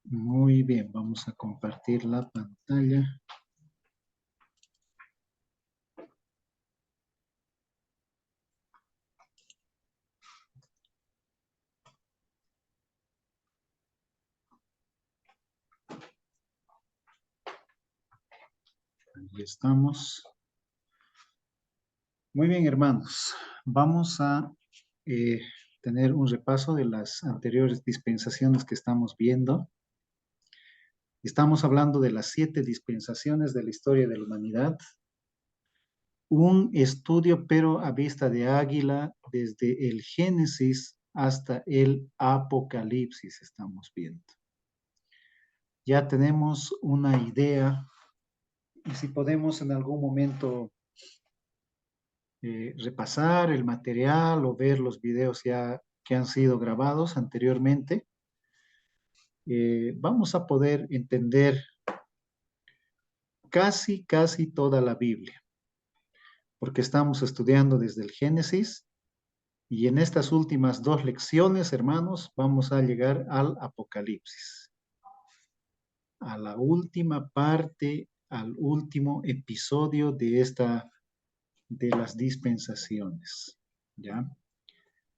Muy bien, vamos a compartir la pantalla. Ahí estamos. Muy bien, hermanos. Vamos a eh, tener un repaso de las anteriores dispensaciones que estamos viendo. Estamos hablando de las 7 dispensaciones de la historia de la humanidad. Un estudio, pero a vista de águila, desde el Génesis hasta el Apocalipsis estamos viendo. Ya tenemos una idea y si podemos en algún momento repasar el material o ver los videos ya que han sido grabados anteriormente, vamos a poder entender casi toda la Biblia, porque estamos estudiando desde el Génesis y en estas últimas 2 lecciones, hermanos, vamos a llegar al Apocalipsis, a la última parte, al último episodio de las dispensaciones, ¿ya?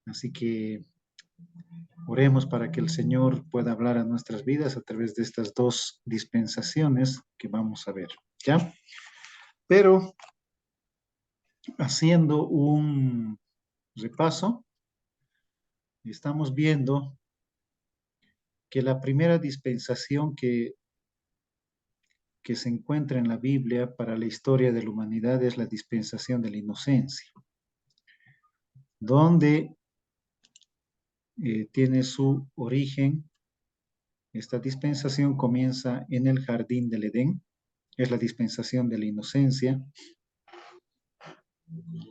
Así que oremos para que el Señor pueda hablar a nuestras vidas a través de estas 2 dispensaciones que vamos a ver, ¿ya? Pero haciendo un repaso, estamos viendo que la primera dispensación que se encuentra en la Biblia para la historia de la humanidad es la dispensación de la inocencia, donde tiene su origen. Esta dispensación comienza en el jardín del Edén, es la dispensación de la inocencia.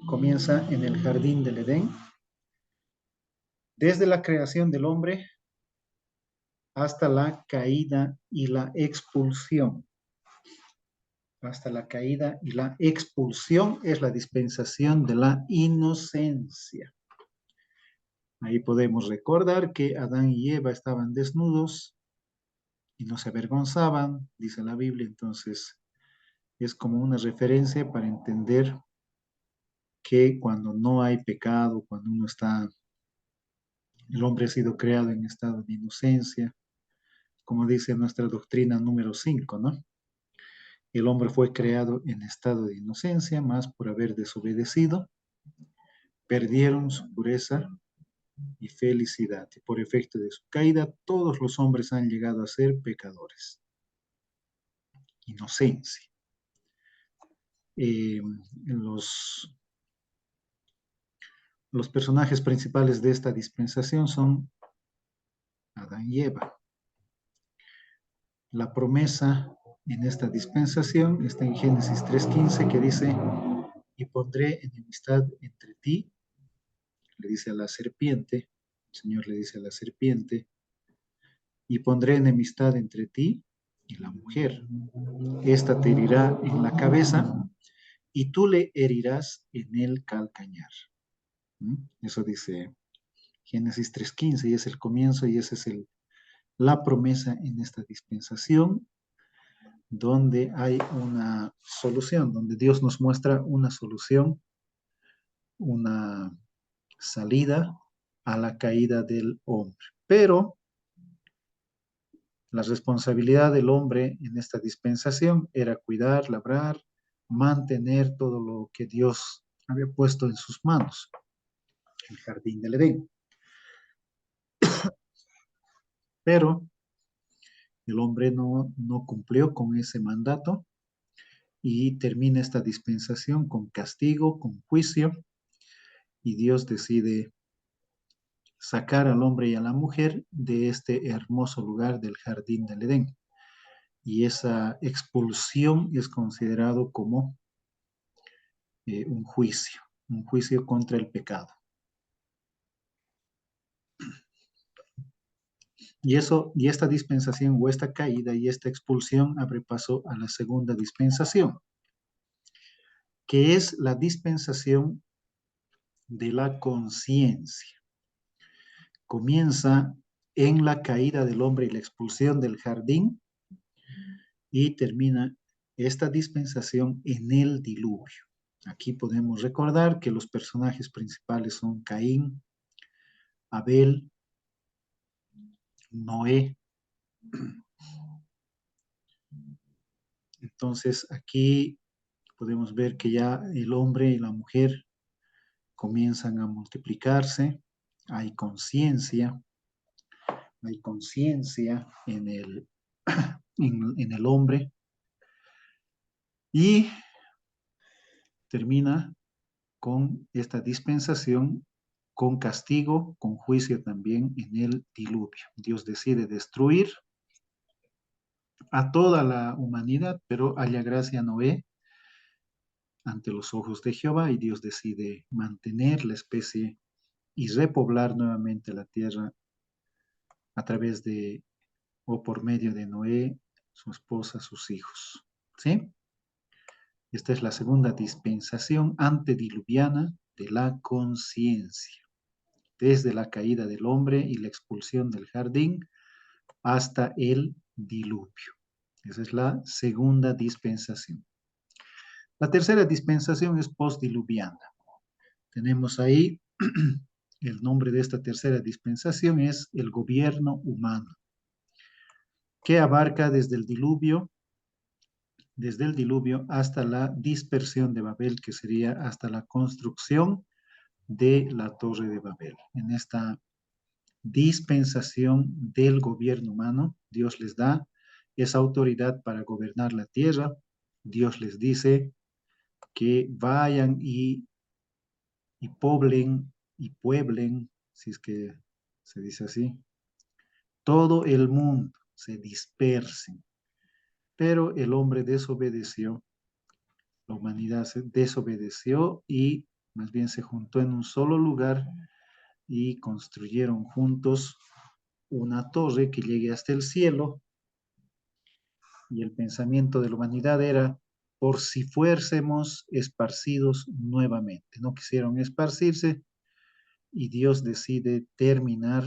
Comienza en el jardín del Edén, desde la creación del hombre hasta la caída y la expulsión. Hasta la caída y la expulsión es la dispensación de la inocencia. Ahí podemos recordar que Adán y Eva estaban desnudos y no se avergonzaban, dice la Biblia. Entonces es como una referencia para entender que cuando no hay pecado, cuando uno está, el hombre ha sido creado en estado de inocencia, como dice nuestra doctrina número 5, ¿no? El hombre fue creado en estado de inocencia, mas por haber desobedecido, perdieron su pureza y felicidad. Y por efecto de su caída, todos los hombres han llegado a ser pecadores. Inocencia. Eh, los, los personajes principales de esta dispensación son Adán y Eva. La promesa en esta dispensación está en Génesis 3:15, que dice: y pondré enemistad entre ti, le dice a la serpiente, el Señor le dice a la serpiente, y pondré enemistad entre ti y la mujer. Esta te herirá en la cabeza y tú le herirás en el calcañar. Eso dice Génesis 3:15 y es el comienzo y esa es la promesa en esta dispensación, donde hay una solución, donde Dios nos muestra una solución, una salida a la caída del hombre. Pero la responsabilidad del hombre en esta dispensación era cuidar, labrar, mantener todo lo que Dios había puesto en sus manos, el jardín del Edén. Pero el hombre no cumplió con ese mandato y termina esta dispensación con castigo, con juicio, y Dios decide sacar al hombre y a la mujer de este hermoso lugar del jardín del Edén. Y esa expulsión es considerado como un juicio contra el pecado. Y esta dispensación o esta caída y esta expulsión abre paso a la segunda dispensación, que es la dispensación de la conciencia. Comienza en la caída del hombre y la expulsión del jardín, y termina esta dispensación en el diluvio. Aquí podemos recordar que los personajes principales son Caín, Abel, Noé. Entonces aquí podemos ver que ya el hombre y la mujer comienzan a multiplicarse, hay conciencia en en el hombre, y termina con esta dispensación, con castigo, con juicio también en el diluvio. Dios decide destruir a toda la humanidad, pero haya gracia a Noé ante los ojos de Jehová, y Dios decide mantener la especie y repoblar nuevamente la tierra a través de o por medio de Noé, su esposa, sus hijos. ¿Sí? Esta es la segunda dispensación antediluviana de la conciencia, desde la caída del hombre y la expulsión del jardín hasta el diluvio. Esa es la segunda dispensación. La tercera dispensación es postdiluviana. Tenemos ahí el nombre de esta tercera dispensación es el gobierno humano, que abarca desde el diluvio hasta la dispersión de Babel, que sería hasta la construcción de la Torre de Babel. En esta dispensación del gobierno humano, Dios les da esa autoridad para gobernar la tierra. Dios les dice que vayan y poblen y pueblen, si es que se dice así, todo el mundo, se dispersen. Pero el hombre desobedeció, la humanidad se desobedeció y más bien se juntó en un solo lugar y construyeron juntos una torre que llegue hasta el cielo, y el pensamiento de la humanidad era: por si fuésemos esparcidos nuevamente. No quisieron esparcirse, y Dios decide terminar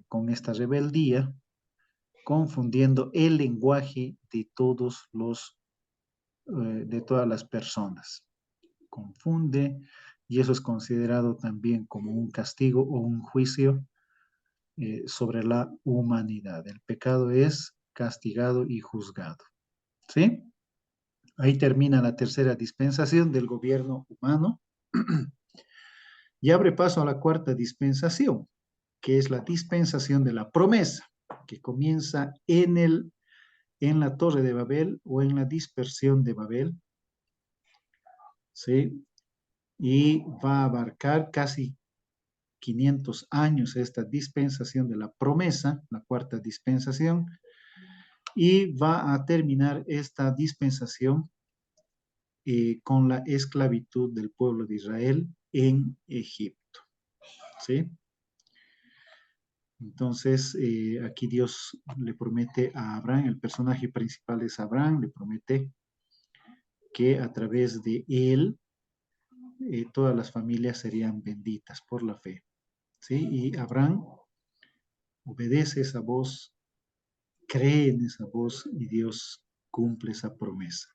con esta rebeldía, confundiendo el lenguaje de de todas las personas. Confunde, y eso es considerado también como un castigo o un juicio sobre la humanidad. El pecado es castigado y juzgado. ¿Sí? Ahí termina la tercera dispensación del gobierno humano y abre paso a la cuarta dispensación, que es la dispensación de la promesa, que comienza en la Torre de Babel o en la dispersión de Babel, ¿sí? Y va a abarcar casi 500 años esta dispensación de la promesa, la cuarta dispensación, y va a terminar esta dispensación con la esclavitud del pueblo de Israel en Egipto. ¿Sí? Entonces, aquí Dios le promete a Abraham, el personaje principal es Abraham, le promete que a través de él todas las familias serían benditas por la fe. ¿Sí? Y Abraham obedece esa voz, cree en esa voz, y Dios cumple esa promesa.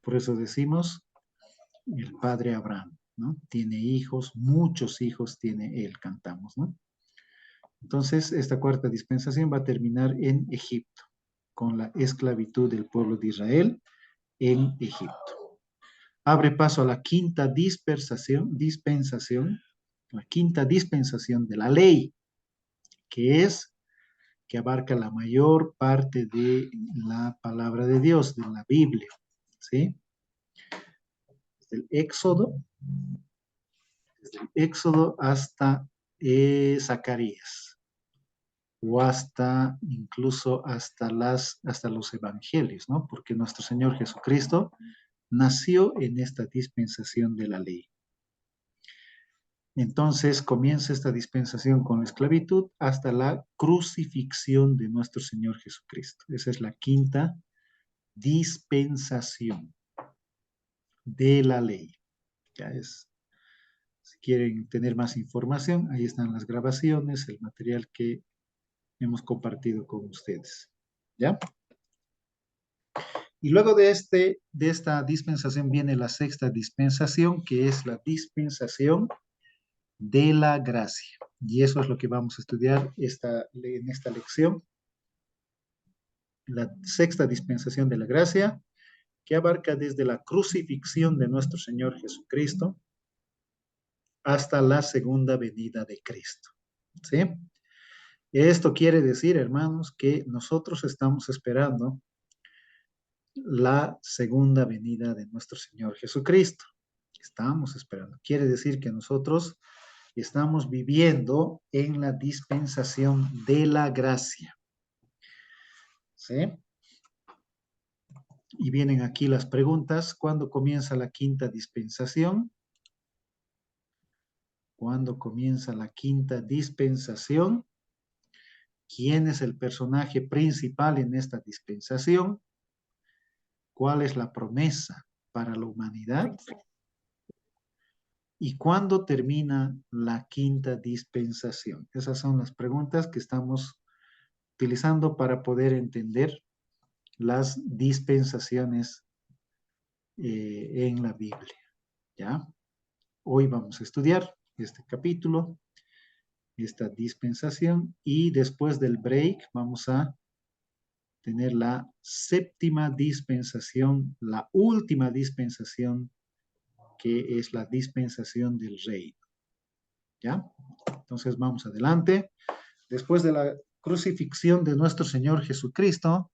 Por eso decimos, el padre Abraham, ¿no? Tiene hijos, muchos hijos tiene él, cantamos, ¿no? Entonces, esta cuarta dispensación va a terminar en Egipto, con la esclavitud del pueblo de Israel en Egipto. Abre paso a la quinta la quinta dispensación de la ley, que que abarca la mayor parte de la palabra de Dios, de la Biblia, ¿sí? Desde el Éxodo hasta Zacarías, o hasta incluso hasta los evangelios, ¿no? Porque nuestro Señor Jesucristo nació en esta dispensación de la ley. Entonces comienza esta dispensación con la esclavitud hasta la crucifixión de nuestro Señor Jesucristo. Esa es la quinta dispensación de la ley. Ya es, si quieren tener más información, ahí están las grabaciones, el material que hemos compartido con ustedes. ¿Ya? Y luego de esta dispensación viene la sexta dispensación, que es la dispensación de la gracia. Y eso es lo que vamos a estudiar en esta lección. La sexta dispensación de la gracia, que abarca desde la crucifixión de nuestro Señor Jesucristo hasta la segunda venida de Cristo. ¿Sí? Esto quiere decir, hermanos, que nosotros estamos esperando la segunda venida de nuestro Señor Jesucristo. Estamos esperando. Quiere decir que nosotros estamos viviendo en la dispensación de la gracia. ¿Sí? Y vienen aquí las preguntas. ¿Cuándo comienza la quinta dispensación? ¿Cuándo comienza la quinta dispensación? ¿Quién es el personaje principal en esta dispensación? ¿Cuál es la promesa para la humanidad? ¿Y cuándo termina la quinta dispensación? Esas son las preguntas que estamos utilizando para poder entender las dispensaciones en la Biblia. ¿Ya? Hoy vamos a estudiar este capítulo, esta dispensación, y después del break vamos a tener la séptima dispensación, la última dispensación, que es la dispensación del reino. ¿Ya? Entonces vamos adelante. Después de la crucifixión de nuestro Señor Jesucristo,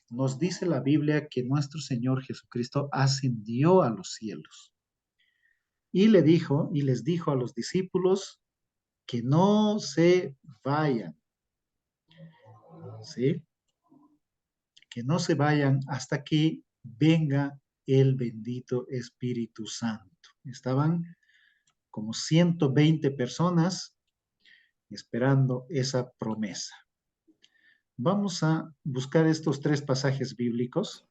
nos dice la Biblia que nuestro Señor Jesucristo ascendió a los cielos. Y les dijo a los discípulos que no se vayan, ¿sí? Que no se vayan hasta que venga el bendito Espíritu Santo. Estaban como 120 personas esperando esa promesa. Vamos a buscar estos tres pasajes bíblicos.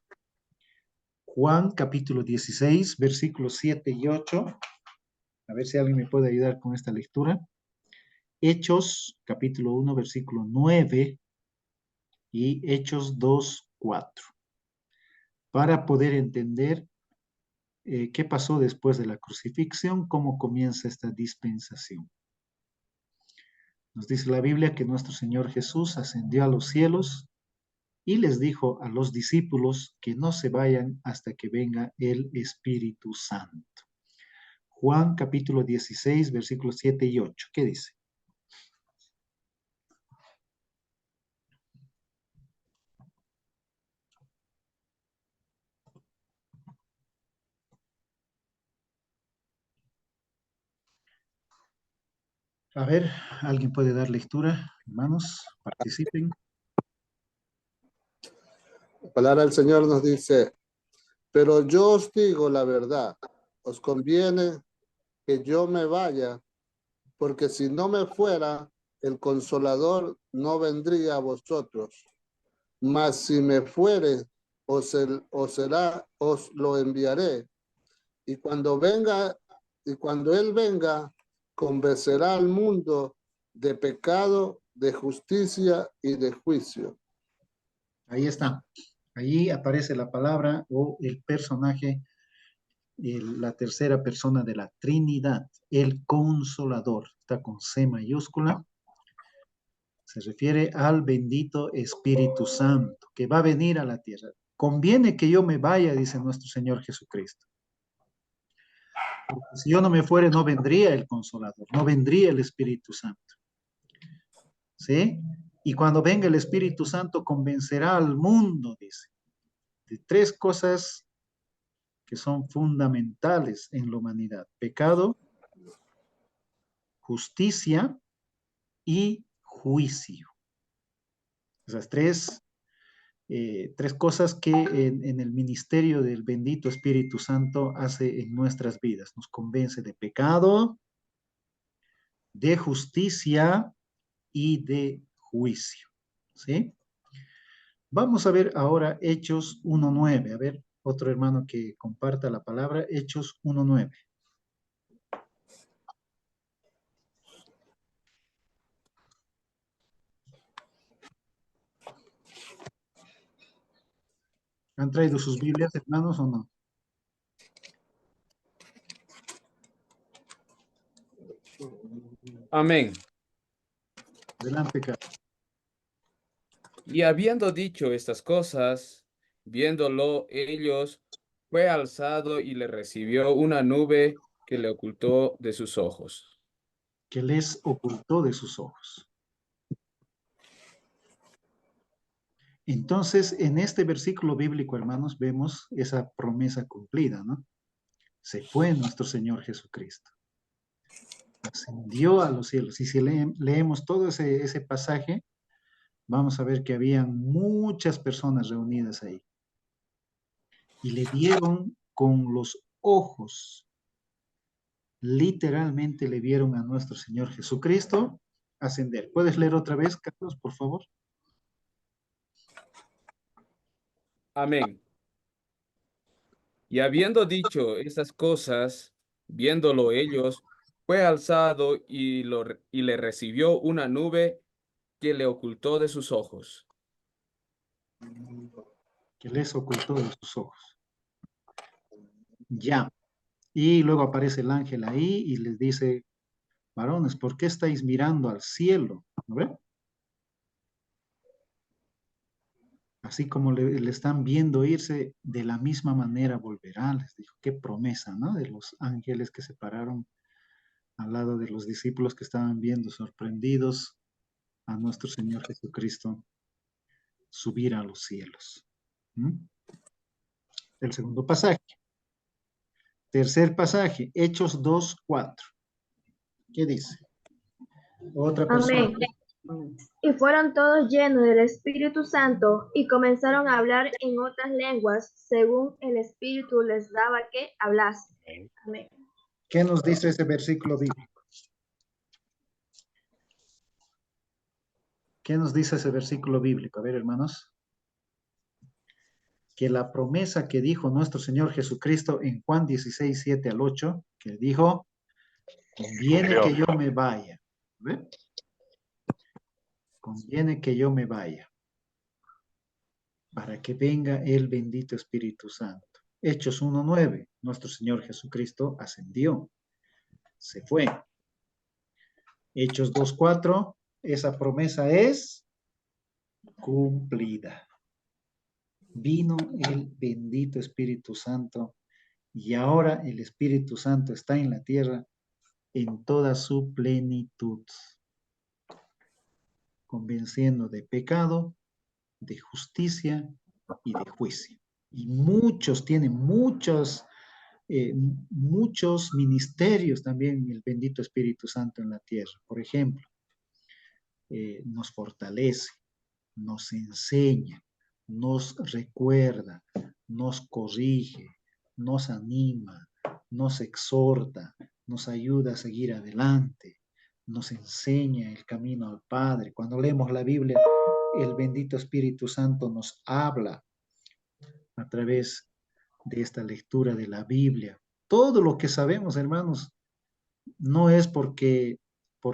Juan capítulo 16, versículos 7 y 8. A ver si alguien me puede ayudar con esta lectura. Hechos capítulo 1, versículo 9 y Hechos 2, 4. Para poder entender qué pasó después de la crucifixión, cómo comienza esta dispensación. Nos dice la Biblia que nuestro Señor Jesús ascendió a los cielos y les dijo a los discípulos que no se vayan hasta que venga el Espíritu Santo. Juan capítulo 16, versículos 7 y 8. ¿Qué dice? A ver, ¿alguien puede dar lectura? Hermanos, participen. La palabra del Señor nos dice, pero yo os digo la verdad, os conviene que yo me vaya, porque si no me fuera, el Consolador no vendría a vosotros. Mas si me fuere, os lo enviaré. Y cuando Él venga, convencerá al mundo de pecado, de justicia y de juicio. Ahí está. Ahí aparece la palabra o el personaje, la tercera persona de la Trinidad, el Consolador. Está con C mayúscula. Se refiere al bendito Espíritu Santo que va a venir a la tierra. Conviene que yo me vaya, dice nuestro Señor Jesucristo. Porque si yo no me fuere, no vendría el Consolador, no vendría el Espíritu Santo. ¿Sí? Y cuando venga el Espíritu Santo, convencerá al mundo, dice, de tres cosas que son fundamentales en la humanidad: pecado, justicia y juicio. Esas tres cosas que en el ministerio del bendito Espíritu Santo hace en nuestras vidas. Nos convence de pecado, de justicia y de juicio. ¿Sí? Vamos a ver ahora Hechos 1:9. A ver, otro hermano que comparta la palabra, Hechos 1:9. ¿Han traído sus Biblias, hermanos, o no? Amén. Adelante, Carlos. Y habiendo dicho estas cosas, viéndolo ellos, fue alzado y le recibió una nube que le ocultó de sus ojos. Que les ocultó de sus ojos. Entonces, en este versículo bíblico, hermanos, vemos esa promesa cumplida, ¿no? Se fue nuestro Señor Jesucristo. Ascendió a los cielos. Y si leemos todo ese pasaje, vamos a ver que habían muchas personas reunidas ahí. Y le vieron con los ojos. Literalmente le vieron a nuestro Señor Jesucristo ascender. ¿Puedes leer otra vez, Carlos, por favor? Amén. Y habiendo dicho estas cosas, viéndolo ellos, fue alzado y le recibió una nube que le ocultó de sus ojos. Que les ocultó de sus ojos. Ya. Y luego aparece el ángel ahí y les dice, varones, ¿por qué estáis mirando al cielo? ¿No ve? Así como le están viendo irse, de la misma manera volverá, les dijo. Qué promesa, ¿no? De los ángeles que se pararon al lado de los discípulos que estaban viendo sorprendidos a nuestro Señor Jesucristo subir a los cielos. ¿Mm? El segundo pasaje. Tercer pasaje, Hechos 2:4. ¿Qué dice? Otra persona. Amén. Y fueron todos llenos del Espíritu Santo y comenzaron a hablar en otras lenguas según el Espíritu les daba que hablasen. Amén. ¿Qué nos dice ese versículo bíblico? ¿Qué nos dice ese versículo bíblico? A ver, hermanos. Que la promesa que dijo nuestro Señor Jesucristo en Juan 16, 7 al 8, que dijo, conviene que yo me vaya. ¿Ve? Conviene que yo me vaya para que venga el bendito Espíritu Santo. Hechos 1:9, nuestro Señor Jesucristo ascendió, se fue. Hechos 2:4, esa promesa es cumplida. Vino el bendito Espíritu Santo y ahora el Espíritu Santo está en la tierra en toda su plenitud, convenciendo de pecado, de justicia y de juicio. Y muchos tienen muchos ministerios también el bendito Espíritu Santo en la tierra. Por ejemplo, nos fortalece, nos enseña, nos recuerda, nos corrige, nos anima, nos exhorta, nos ayuda a seguir adelante, nos enseña el camino al Padre. Cuando leemos la Biblia, el bendito Espíritu Santo nos habla a través de esta lectura de la Biblia. Todo lo que sabemos, hermanos, no es por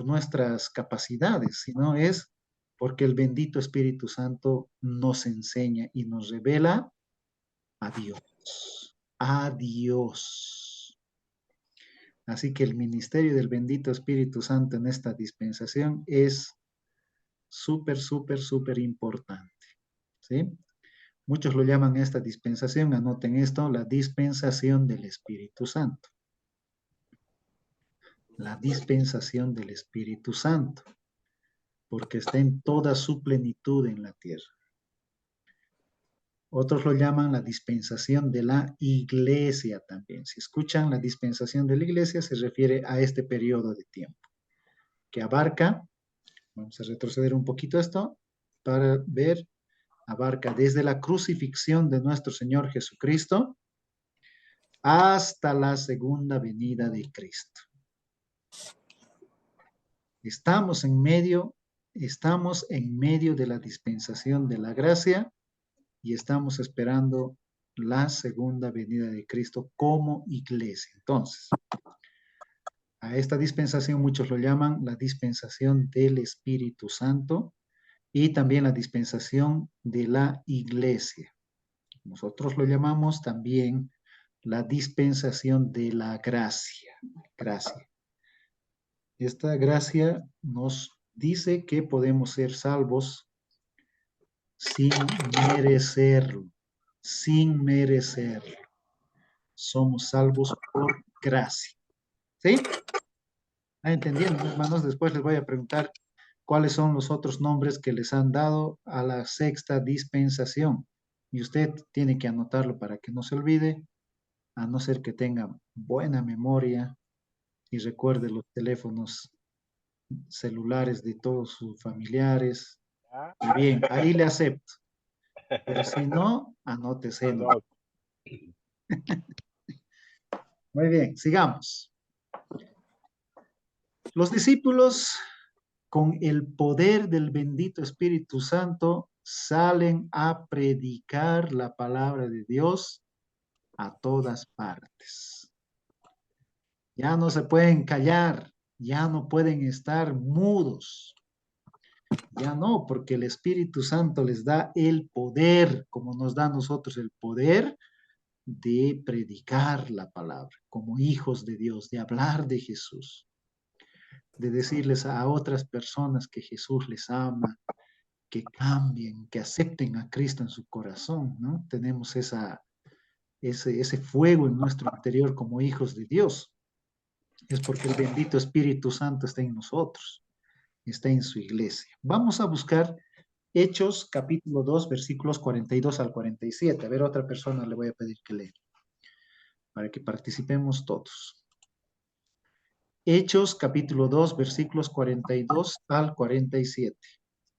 nuestras capacidades, sino es porque el bendito Espíritu Santo nos enseña y nos revela a Dios, a Dios. Así que el ministerio del bendito Espíritu Santo en esta dispensación es súper, súper, súper importante. ¿Sí? Muchos lo llaman esta dispensación, anoten esto, la dispensación del Espíritu Santo. La dispensación del Espíritu Santo, porque está en toda su plenitud en la tierra. Otros lo llaman la dispensación de la iglesia también. Si escuchan la dispensación de la iglesia, se refiere a este periodo de tiempo, que abarca, vamos a retroceder un poquito esto, para ver, abarca desde la crucifixión de nuestro Señor Jesucristo hasta la segunda venida de Cristo. Estamos en medio de la dispensación de la gracia y estamos esperando la segunda venida de Cristo como iglesia. Entonces, a esta dispensación muchos lo llaman la dispensación del Espíritu Santo y también la dispensación de la iglesia. Nosotros lo llamamos también la dispensación de la gracia. Gracia. Esta gracia nos dice que podemos ser salvos sin merecerlo, sin merecerlo. Somos salvos por gracia. ¿Sí? ¿Entendiendo, hermanos? Después les voy a preguntar cuáles son los otros nombres que les han dado a la sexta dispensación. Y usted tiene que anotarlo para que no se olvide, a no ser que tenga buena memoria y recuerde los teléfonos celulares de todos sus familiares. Y bien, ahí le acepto. Pero si no, anótese. No, Muy bien, sigamos. Los discípulos, con el poder del bendito Espíritu Santo, salen a predicar la palabra de Dios a todas partes. Ya no se pueden callar, ya no pueden estar mudos. Ya no, porque el Espíritu Santo les da el poder, como nos da a nosotros el poder de predicar la palabra, como hijos de Dios, de hablar de Jesús, de decirles a otras personas que Jesús les ama, que cambien, que acepten a Cristo en su corazón, ¿no? Tenemos ese fuego en nuestro interior como hijos de Dios. Es porque el bendito Espíritu Santo está en nosotros, está en su iglesia. Vamos a buscar Hechos, capítulo 2, versículos 42 al 47. A ver, otra persona le voy a pedir que lea, para que participemos todos. Hechos, capítulo 2, versículos 42 al 47.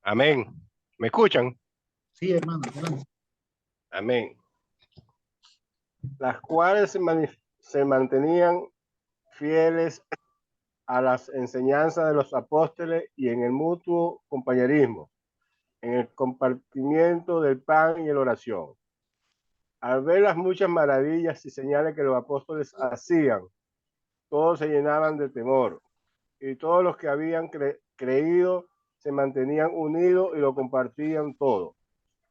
amén. ¿Me escuchan? Sí, hermano, adelante. Amén. Las cuales se mantenían fieles a las enseñanzas de los apóstoles y en el mutuo compañerismo, en el compartimiento del pan y la oración. Al ver las muchas maravillas y señales que los apóstoles hacían, todos se llenaban de temor, y todos los que habían creído se mantenían unidos y lo compartían todo.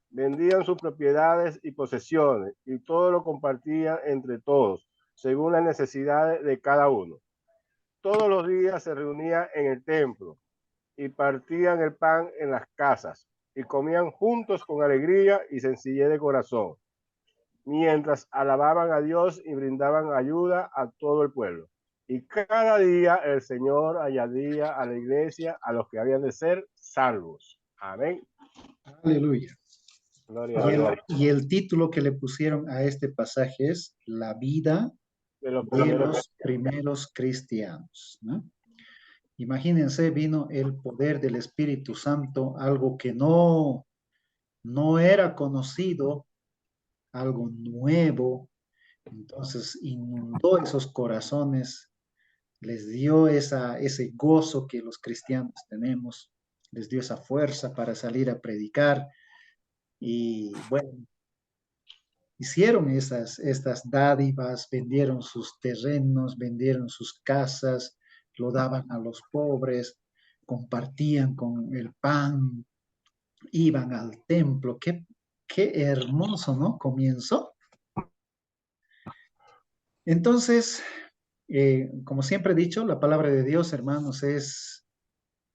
Vendían sus propiedades y posesiones, y todo lo compartían entre todos, según las necesidades de cada uno. Todos los días se reunían en el templo y partían el pan en las casas y comían juntos con alegría y sencillez de corazón, mientras alababan a Dios y brindaban ayuda a todo el pueblo. Y cada día el Señor añadía a la iglesia a los que habían de ser salvos. Amén. Aleluya. Gloria a Dios. Y el título que le pusieron a este pasaje es La vida De los de primeros los primeros cristianos, ¿no? Imagínense, vino el poder del Espíritu Santo, algo que no era conocido, algo nuevo. Entonces inundó esos corazones, les dio ese gozo que los cristianos tenemos, les dio esa fuerza para salir a predicar. Y bueno, hicieron estas dádivas, vendieron sus terrenos, vendieron sus casas, lo daban a los pobres, compartían con el pan, iban al templo. Qué hermoso, ¿no? Comienzo. Entonces, como siempre he dicho, la palabra de Dios, hermanos, es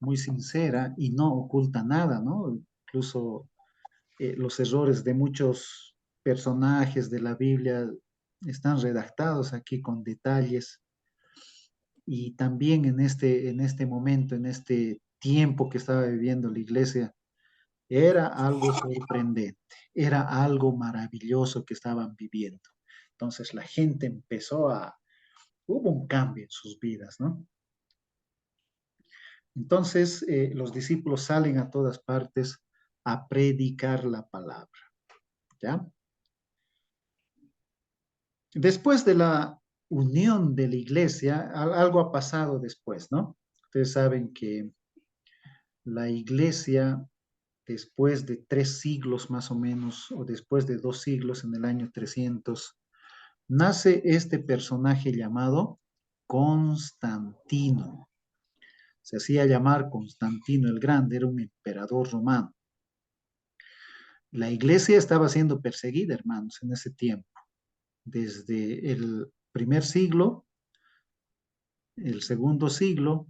muy sincera y no oculta nada, ¿no? Incluso los errores de muchos personajes de la Biblia están redactados aquí con detalles. Y también en este momento, en este tiempo que estaba viviendo la iglesia, era algo sorprendente, era algo maravilloso que estaban viviendo. Entonces la gente hubo un cambio en sus vidas, ¿no? Entonces los discípulos salen a todas partes a predicar la palabra, ¿ya? Después de la unión de la iglesia, algo ha pasado después, ¿no? Ustedes saben que la iglesia, después de 3 siglos más o menos, o después de 2 siglos, en el año 300, nace este personaje llamado Constantino. Se hacía llamar Constantino el Grande, era un emperador romano. La iglesia estaba siendo perseguida, hermanos, en ese tiempo. Desde el primer siglo, el segundo siglo,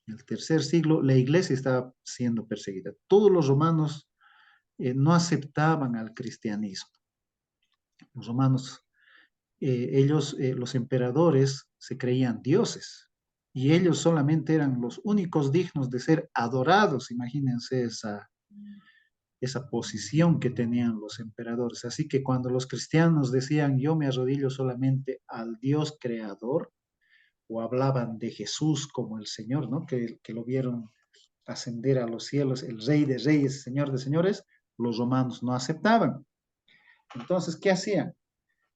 el tercer siglo, la iglesia estaba siendo perseguida. Todos los romanos no aceptaban al cristianismo. Los romanos, los emperadores, se creían dioses y ellos solamente eran los únicos dignos de ser adorados. Imagínense esa posición que tenían los emperadores. Así que cuando los cristianos decían, yo me arrodillo solamente al Dios creador, o hablaban de Jesús como el Señor, ¿no? Que lo vieron ascender a los cielos, el Rey de Reyes, Señor de Señores, los romanos no aceptaban. Entonces, ¿qué hacían?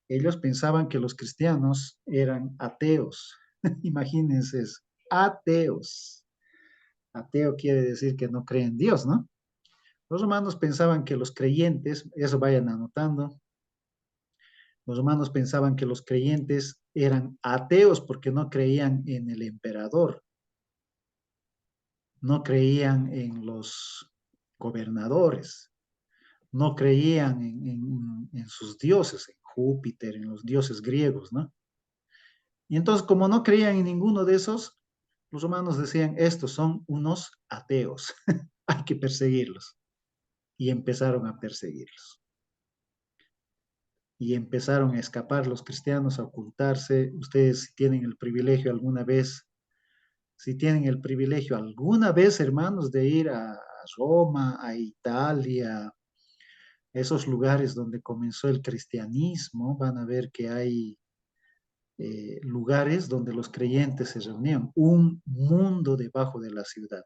Ellos pensaban que los cristianos eran ateos. Imagínense eso, ateos. Ateo quiere decir que no cree en Dios, ¿no? Los romanos pensaban que los creyentes, eso vayan anotando, los romanos pensaban que los creyentes eran ateos porque no creían en el emperador, no creían en los gobernadores, no creían en sus dioses, en Júpiter, en los dioses griegos, ¿no? Y entonces, como no creían en ninguno de esos, los romanos decían, estos son unos ateos, hay que perseguirlos. Y empezaron a perseguirlos. Y empezaron a escapar los cristianos, a ocultarse. Ustedes, si tienen el privilegio alguna vez, hermanos, de ir a Roma, a Italia, esos lugares donde comenzó el cristianismo, van a ver que hay lugares donde los creyentes se reunían, un mundo debajo de la ciudad.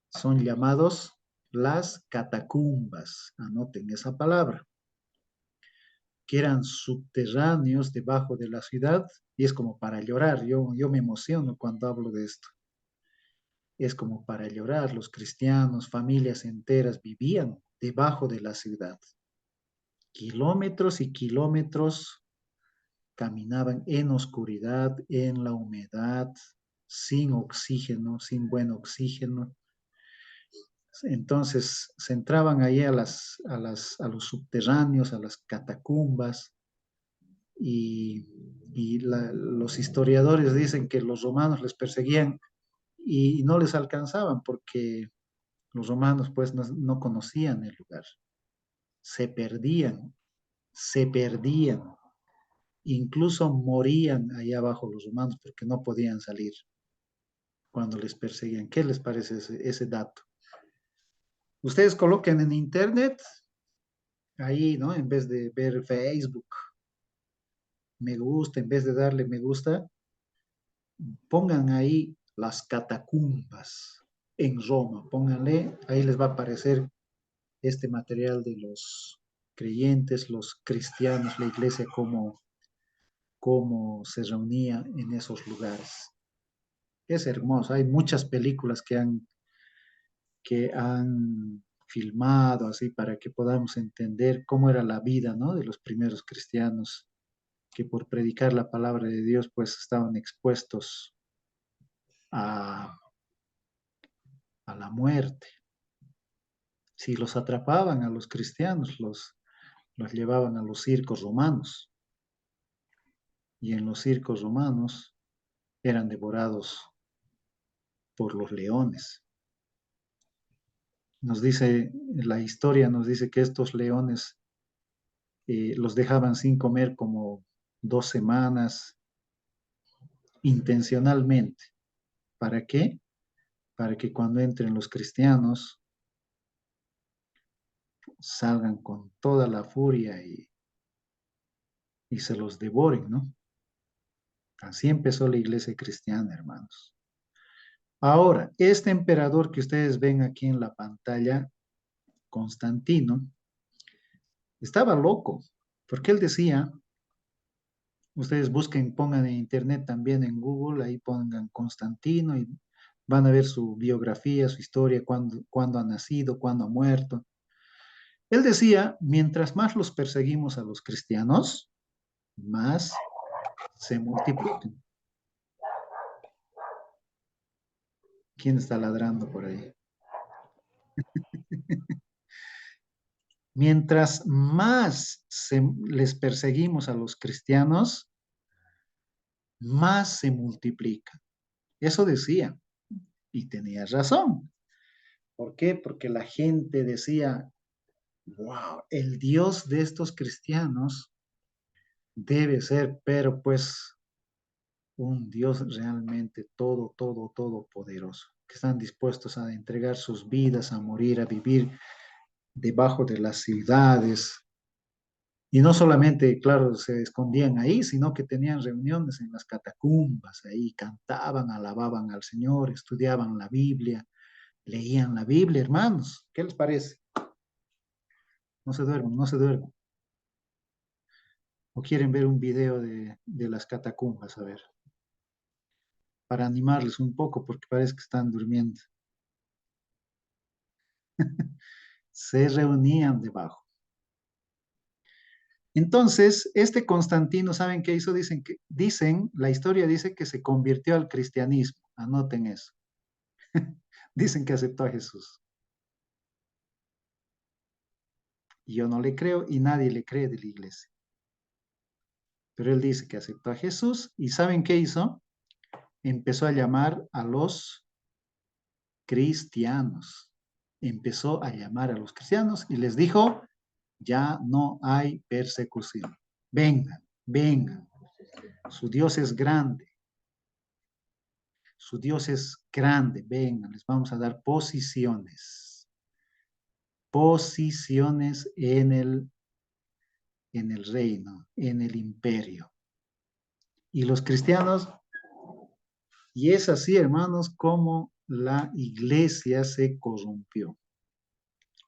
Son llamados las catacumbas, anoten esa palabra, que eran subterráneos debajo de la ciudad, y es como para llorar. Yo me emociono cuando hablo de esto. Es como para llorar. Los cristianos, familias enteras vivían debajo de la ciudad. Kilómetros y kilómetros caminaban en oscuridad, en la humedad, sin oxígeno, sin buen oxígeno. Entonces se entraban ahí a los subterráneos, a las catacumbas, los historiadores dicen que los romanos les perseguían y no les alcanzaban porque los romanos pues no conocían el lugar. Se perdían, incluso morían allá abajo los romanos porque no podían salir cuando les perseguían. ¿Qué les parece ese dato? Ustedes coloquen en internet, ahí, ¿no? En vez de ver Facebook, me gusta, en vez de darle me gusta, pongan ahí las catacumbas en Roma, pónganle, ahí les va a aparecer este material de los creyentes, los cristianos, la iglesia, cómo se reunía en esos lugares. Es hermoso, hay muchas películas que han filmado así para que podamos entender cómo era la vida, ¿no? De los primeros cristianos que por predicar la palabra de Dios pues estaban expuestos a la muerte. Si los atrapaban a los cristianos, los llevaban a los circos romanos. Y en los circos romanos eran devorados por los leones. La historia nos dice que estos leones los dejaban sin comer como 2 semanas intencionalmente. ¿Para qué? Para que cuando entren los cristianos salgan con toda la furia y se los devoren, ¿no? Así empezó la iglesia cristiana, hermanos. Ahora, este emperador que ustedes ven aquí en la pantalla, Constantino, estaba loco, porque él decía, ustedes busquen, pongan en internet también en Google, ahí pongan Constantino y van a ver su biografía, su historia, cuándo ha nacido, cuándo ha muerto. Él decía, mientras más los perseguimos a los cristianos, más se multiplican. ¿Quién está ladrando por ahí? Mientras más les perseguimos a los cristianos, más se multiplican. Eso decía, y tenía razón. ¿Por qué? Porque la gente decía, wow, el Dios de estos cristianos debe ser, pero pues un Dios realmente todo poderoso, que están dispuestos a entregar sus vidas, a morir, a vivir debajo de las ciudades. Y no solamente, claro, se escondían ahí, sino que tenían reuniones en las catacumbas, ahí cantaban, alababan al Señor, estudiaban la Biblia, leían la Biblia, hermanos. ¿Qué les parece? No se duerman, no se duerman. ¿O quieren ver un video de las catacumbas? A ver, para animarles un poco, porque parece que están durmiendo. Se reunían debajo. Entonces, este Constantino, ¿saben qué hizo? Dicen, la historia dice que se convirtió al cristianismo. Anoten eso. Dicen que aceptó a Jesús. Y yo no le creo y nadie le cree de la iglesia. Pero él dice que aceptó a Jesús y ¿saben qué hizo? Empezó a llamar a los cristianos. Empezó a llamar a los cristianos y les dijo, ya no hay persecución. Vengan, vengan. Su Dios es grande. Su Dios es grande. Vengan, les vamos a dar posiciones. Posiciones en el reino, en el imperio. Y los cristianos, y es así, hermanos, como la iglesia se corrompió.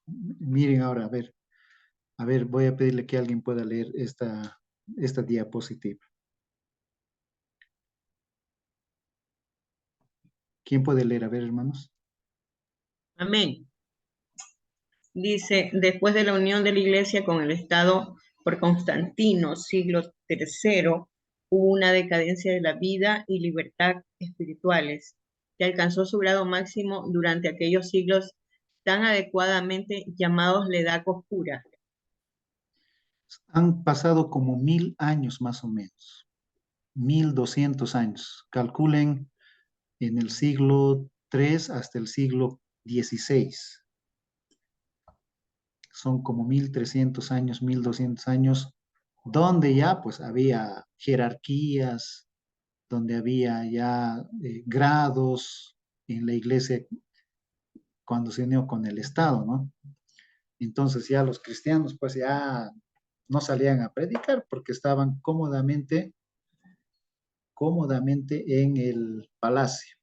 Miren ahora, a ver, voy a pedirle que alguien pueda leer esta diapositiva. ¿Quién puede leer? A ver, hermanos. Amén. Dice, después de la unión de la iglesia con el Estado por Constantino, siglo III, hubo una decadencia de la vida y libertad espirituales, que alcanzó su grado máximo durante aquellos siglos tan adecuadamente llamados la Edad Oscura. Han pasado como 1000 años más o menos, 1200 años. Calculen en el siglo III hasta el siglo XVI. Son como 1300 años, 1200 años, donde ya pues había jerarquías, donde había ya grados en la iglesia cuando se unió con el Estado, ¿no? Entonces ya los cristianos pues ya no salían a predicar porque estaban cómodamente en el palacio.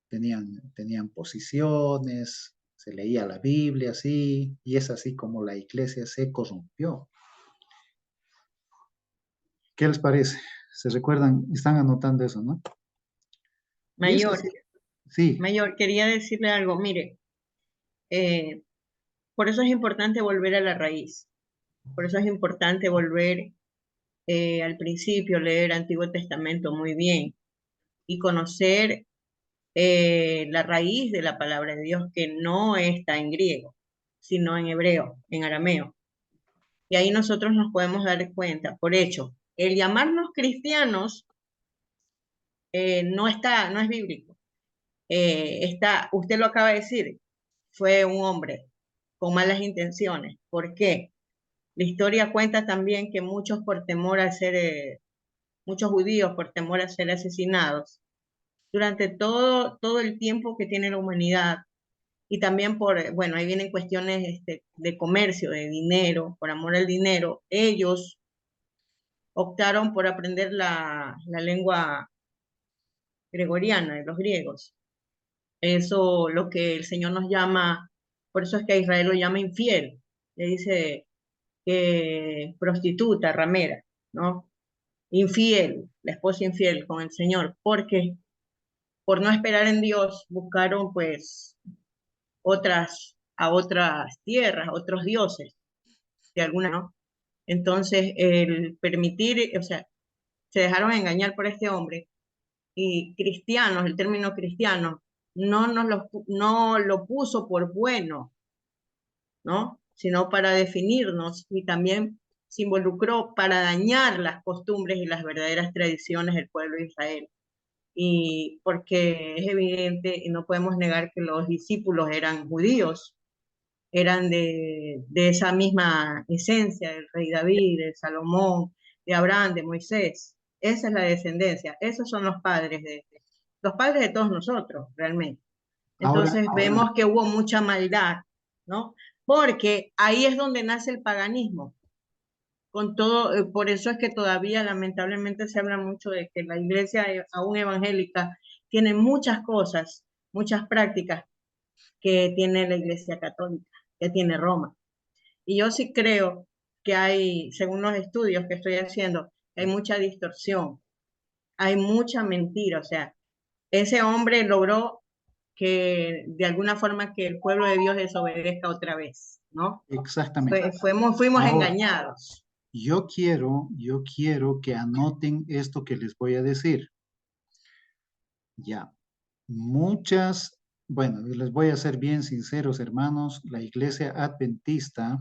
Tenían posiciones, se leía la Biblia así, y es así como la iglesia se corrompió. ¿Qué les parece? ¿Se recuerdan? Están anotando eso, ¿no? Mayor, sí. Mayor, quería decirle algo. Mire, por eso es importante volver a la raíz. Por eso es importante volver al principio, leer Antiguo Testamento muy bien y conocer la raíz de la palabra de Dios, que no está en griego, sino en hebreo, en arameo. Y ahí nosotros nos podemos dar cuenta. Por hecho, el llamarnos cristianos no es bíblico. Usted lo acaba de decir, fue un hombre con malas intenciones. ¿Por qué? La historia cuenta también que muchos muchos judíos por temor a ser asesinados durante todo el tiempo que tiene la humanidad, y también bueno, ahí vienen cuestiones de comercio, de dinero, por amor al dinero, ellos optaron por aprender la lengua gregoriana de los griegos. Eso lo que el Señor nos llama, por eso es que a Israel lo llama infiel, le dice que prostituta, ramera, ¿no? Infiel, la esposa infiel con el Señor, porque por no esperar en Dios buscaron pues a otras tierras, a otros dioses, de alguna, ¿no? Entonces, el permitir, o sea, se dejaron engañar por este hombre, y cristianos, el término cristiano, no lo puso por bueno, ¿no? sino para definirnos, y también se involucró para dañar las costumbres y las verdaderas tradiciones del pueblo de Israel. Y porque es evidente y no podemos negar que los discípulos eran judíos, eran de esa misma esencia del rey David, de Salomón, de Abraham, de Moisés. Esa es la descendencia, esos son los padres de todos nosotros, realmente. Entonces vemos que hubo mucha maldad, ¿no? Porque ahí es donde nace el paganismo. Con todo, por eso es que todavía lamentablemente se habla mucho de que la iglesia, aún evangélica, tiene muchas cosas, muchas prácticas que tiene la iglesia católica, que tiene Roma. Y yo sí creo que hay, según los estudios que estoy haciendo, hay mucha distorsión, hay mucha mentira. O sea, ese hombre logró que de alguna forma que el pueblo de Dios desobedezca otra vez, ¿no? Exactamente. Fuimos Ahora, engañados. yo quiero que anoten esto que les voy a decir. Ya, muchas, bueno, les voy a ser bien sinceros, hermanos, la iglesia adventista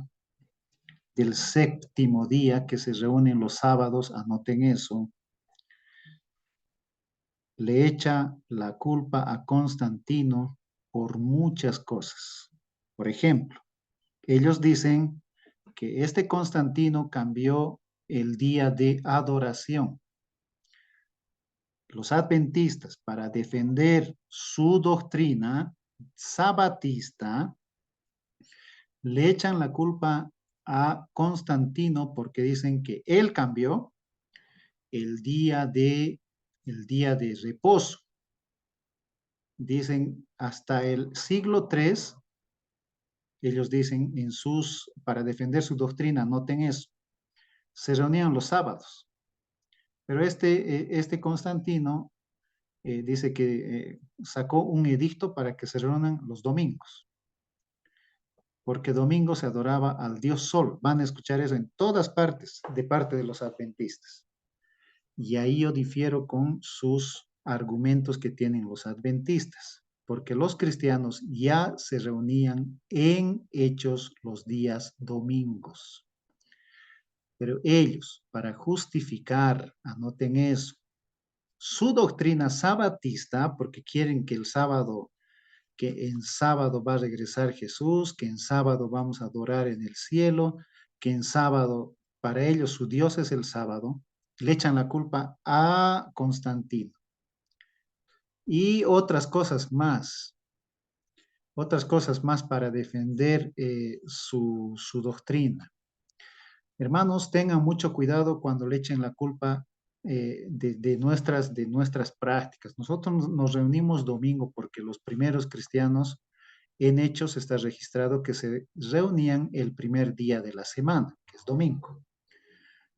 del séptimo día que se reúnen los sábados, anoten eso, le echa la culpa a Constantino por muchas cosas. Por ejemplo, ellos dicen que este Constantino cambió el día de adoración. Los adventistas, para defender su doctrina sabatista, le echan la culpa a Constantino porque dicen que él cambió el día de reposo. Dicen hasta el siglo III, ellos dicen para defender su doctrina, noten eso, se reunían los sábados. Pero este Constantino dice que sacó un edicto para que se reúnan los domingos, porque domingo se adoraba al Dios Sol. Van a escuchar eso en todas partes, de parte de los adventistas. Y ahí yo difiero con sus argumentos que tienen los adventistas, porque los cristianos ya se reunían en hechos los días domingos. Pero ellos, para justificar, anoten eso, su doctrina sabatista, porque quieren que en sábado va a regresar Jesús, que en sábado vamos a adorar en el cielo, que en sábado, para ellos su Dios es el sábado, le echan la culpa a Constantino. Y otras cosas más para defender su doctrina. Hermanos, tengan mucho cuidado cuando le echen la culpa de nuestras prácticas. Nosotros nos reunimos domingo porque los primeros cristianos en Hechos está registrado que se reunían el primer día de la semana, que es domingo.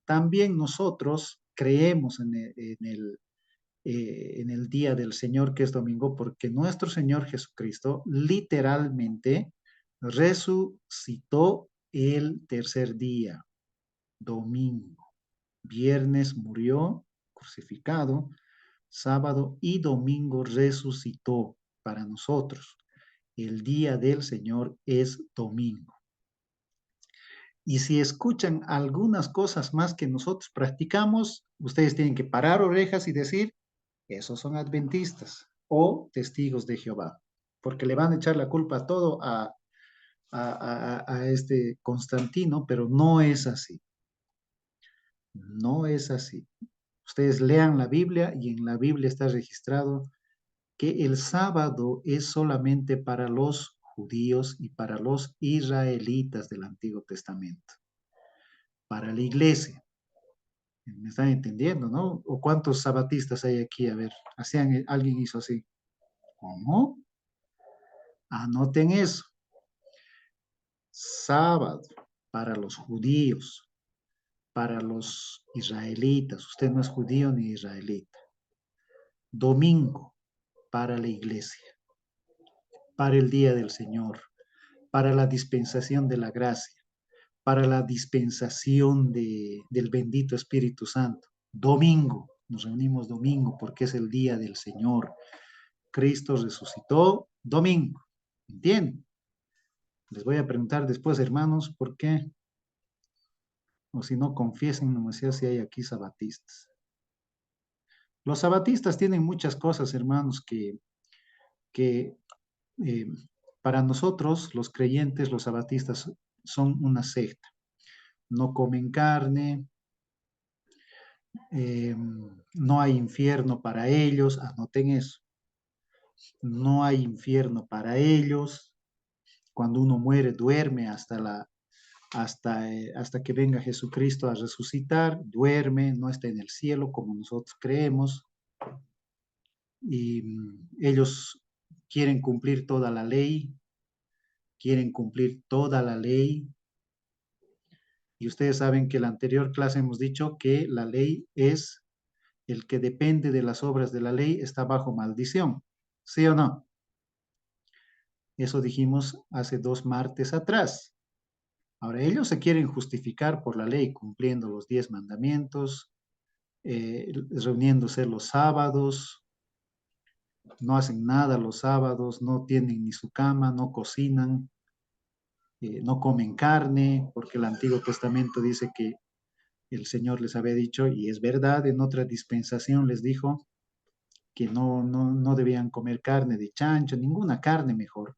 También nosotros creemos en el día del Señor, que es domingo, porque nuestro Señor Jesucristo literalmente resucitó el tercer día, domingo. Viernes murió crucificado, sábado y domingo resucitó para nosotros. El día del Señor es domingo. Y si escuchan algunas cosas más que nosotros practicamos, ustedes tienen que parar orejas y decir, esos son adventistas o testigos de Jehová, porque le van a echar la culpa a todo a este Constantino, pero no es así. No es así. Ustedes lean la Biblia y en la Biblia está registrado que el sábado es solamente para los judíos y para los israelitas del Antiguo Testamento. Para la iglesia. ¿Me están entendiendo, no? ¿O cuántos sabatistas hay aquí? A ver, alguien hizo así. ¿Cómo? Anoten eso. Sábado para los judíos, para los israelitas. Usted no es judío ni israelita. Domingo para la iglesia, para el día del Señor, para la dispensación de la gracia, para la dispensación del bendito Espíritu Santo. Domingo, nos reunimos domingo porque es el día del Señor. Cristo resucitó domingo, ¿entienden? Les voy a preguntar después, hermanos, ¿por qué? O si no, confiesen, no me sé si hay aquí sabatistas. Los sabatistas tienen muchas cosas, hermanos, que eh, para nosotros, los creyentes, los sabatistas, son una secta. No comen carne, no hay infierno para ellos, anoten eso. No hay infierno para ellos. Cuando uno muere, duerme hasta que venga Jesucristo a resucitar, duerme, no está en el cielo como nosotros creemos. Y ellos quieren cumplir toda la ley, quieren cumplir toda la ley. Y ustedes saben que en la anterior clase hemos dicho que la ley es el que depende de las obras de la ley está bajo maldición. ¿Sí o no? Eso dijimos hace 2 martes atrás. Ahora, ellos se quieren justificar por la ley, cumpliendo los 10 mandamientos, reuniéndose los sábados, no hacen nada los sábados, no tienen ni su cama, no cocinan, no comen carne, porque el Antiguo Testamento dice que el Señor les había dicho, y es verdad, en otra dispensación les dijo que no debían comer carne de chancho, ninguna carne mejor.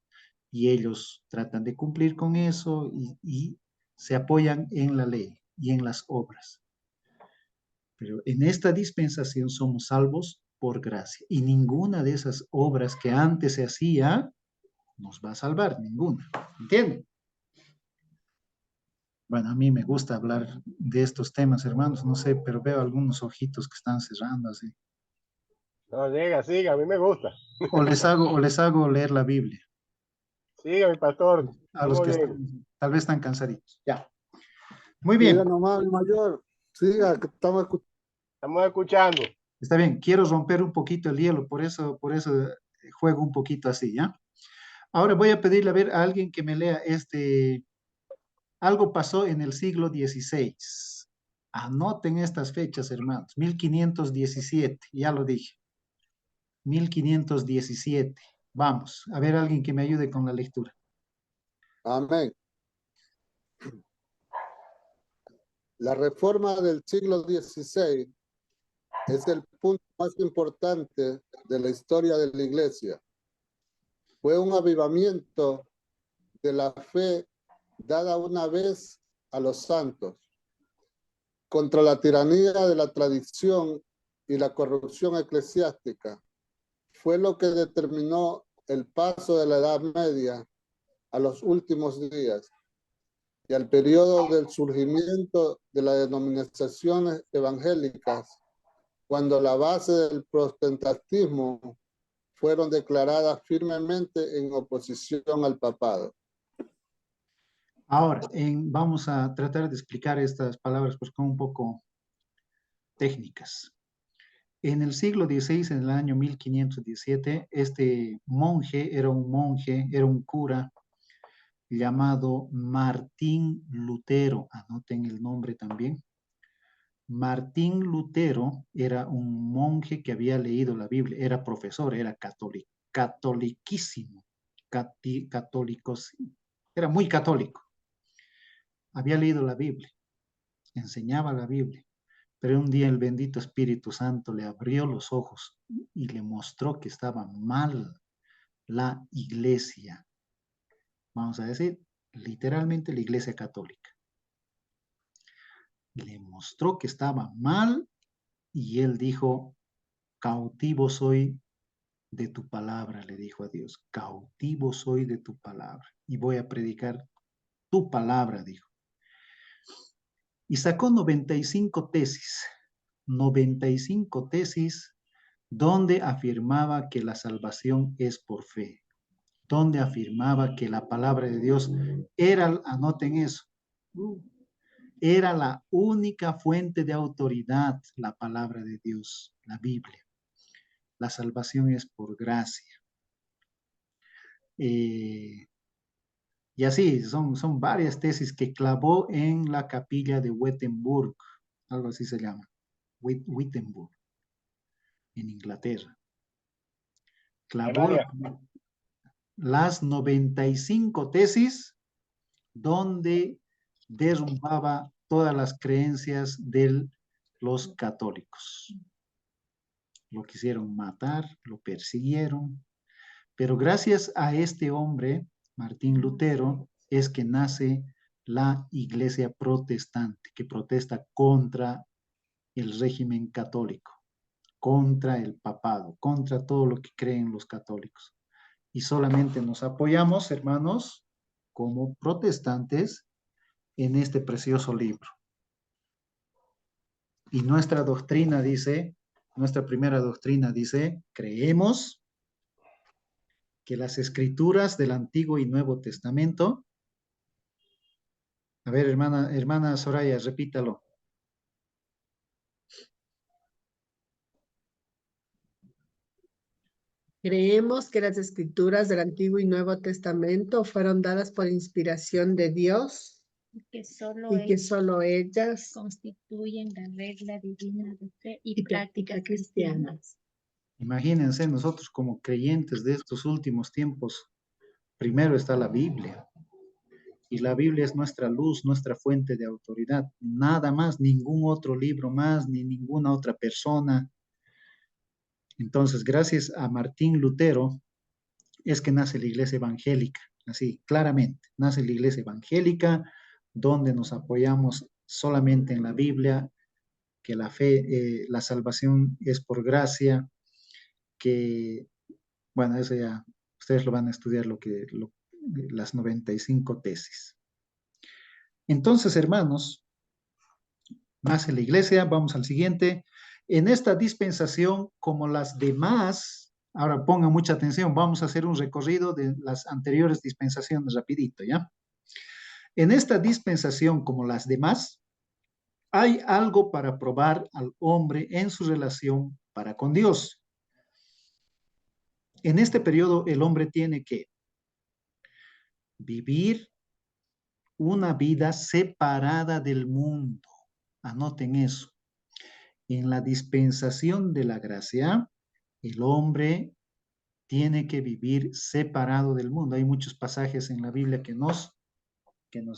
Y ellos tratan de cumplir con eso y se apoyan en la ley y en las obras. Pero en esta dispensación somos salvos por gracia. Y ninguna de esas obras que antes se hacía nos va a salvar, ninguna. ¿Entienden? Bueno, a mí me gusta hablar de estos temas, hermanos, no sé, pero veo algunos ojitos que están cerrando así. No, siga, a mí me gusta. O les hago leer la Biblia. Siga, mi pastor. A los que tal vez están cansaditos. Ya. Muy bien. Siga nomás, mayor. Siga, que Estamos escuchando. Está bien, quiero romper un poquito el hielo, por eso juego un poquito así, ¿ya? Ahora voy a pedirle a ver a alguien que me lea algo pasó en el siglo XVI. Anoten estas fechas, hermanos. 1517, ya lo dije. 1517. Vamos, a ver alguien que me ayude con la lectura. Amén. La reforma del siglo XVI es el punto más importante de la historia de la Iglesia. Fue un avivamiento de la fe dada una vez a los santos contra la tiranía de la tradición y la corrupción eclesiástica. Fue lo que determinó el paso de la Edad Media a los últimos días y al periodo del surgimiento de las denominaciones evangélicas, cuando la base del protestantismo fueron declaradas firmemente en oposición al papado. Ahora, vamos a tratar de explicar estas palabras porque son un poco técnicas. En el siglo XVI, en el año 1517, este monje, era un cura llamado Martín Lutero. Anoten el nombre también. Martín Lutero era un monje que había leído la Biblia, era profesor, era catoliquísimo, era muy católico. Había leído la Biblia, enseñaba la Biblia, pero un día el bendito Espíritu Santo le abrió los ojos y le mostró que estaba mal la iglesia. Vamos a decir, literalmente la iglesia católica. Le mostró que estaba mal y él dijo, cautivo soy de tu palabra, le dijo a Dios, cautivo soy de tu palabra y voy a predicar tu palabra, dijo. Y sacó 95 tesis donde afirmaba que la salvación es por fe, donde afirmaba que la palabra de Dios era, anoten eso, era la única fuente de autoridad, la palabra de Dios, la Biblia. La salvación es por gracia. Y así, son varias tesis que clavó en la capilla de Wittenberg, algo así se llama, Wittenberg, en Inglaterra. Clavó las 95 tesis donde derrumbaba todas las creencias de los católicos. Lo quisieron matar, lo persiguieron, pero gracias a este hombre, Martín Lutero, es que nace la Iglesia protestante, que protesta contra el régimen católico, contra el papado, contra todo lo que creen los católicos. Y solamente nos apoyamos, hermanos, como protestantes, en este precioso libro. Y nuestra doctrina dice, nuestra primera doctrina dice, creemos que las escrituras del Antiguo y Nuevo Testamento, a ver, hermana Soraya, repítalo. Creemos que las escrituras del Antiguo y Nuevo Testamento fueron dadas por inspiración de Dios que solo y que ellos solo ellas constituyen la regla divina de fe y y prácticas prácticas cristianas. Imagínense, nosotros como creyentes de estos últimos tiempos, primero está la Biblia. Y la Biblia es nuestra luz, nuestra fuente de autoridad. Nada más, ningún otro libro más, ni ninguna otra persona. Entonces, gracias a Martín Lutero, es que nace la iglesia evangélica. Así, claramente, nace la iglesia evangélica, donde nos apoyamos solamente en la Biblia, que la fe, la salvación es por gracia, que, bueno, eso ya, ustedes lo van a estudiar, las 95 tesis. Entonces, hermanos, nace la iglesia, vamos al siguiente. En esta dispensación, como las demás, ahora pongan mucha atención, vamos a hacer un recorrido de las anteriores dispensaciones rapidito, ¿ya? En esta dispensación, como las demás, hay algo para probar al hombre en su relación para con Dios. En este periodo, el hombre tiene que vivir una vida separada del mundo. Anoten eso. En la dispensación de la gracia, el hombre tiene que vivir separado del mundo. Hay muchos pasajes en la Biblia que nos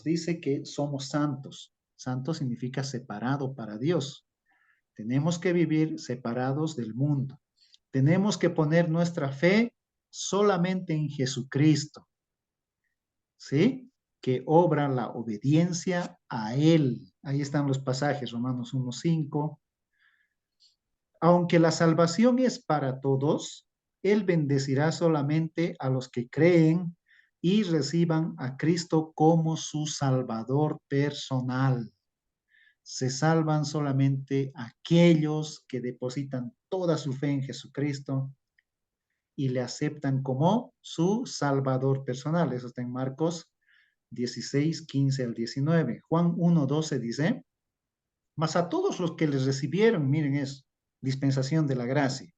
dice que somos santos. Santo significa separado para Dios. Tenemos que vivir separados del mundo. Tenemos que poner nuestra fe solamente en Jesucristo, ¿sí? Que obra la obediencia a Él. Ahí están los pasajes, Romanos 1:5. Aunque la salvación es para todos, Él bendecirá solamente a los que creen y reciban a Cristo como su Salvador personal. Se salvan solamente aquellos que depositan toda su fe en Jesucristo y le aceptan como su Salvador personal. Eso está en Marcos 16:15 al 19. Juan 1:12 dice, mas a todos los que les recibieron, miren eso, dispensación de la gracia,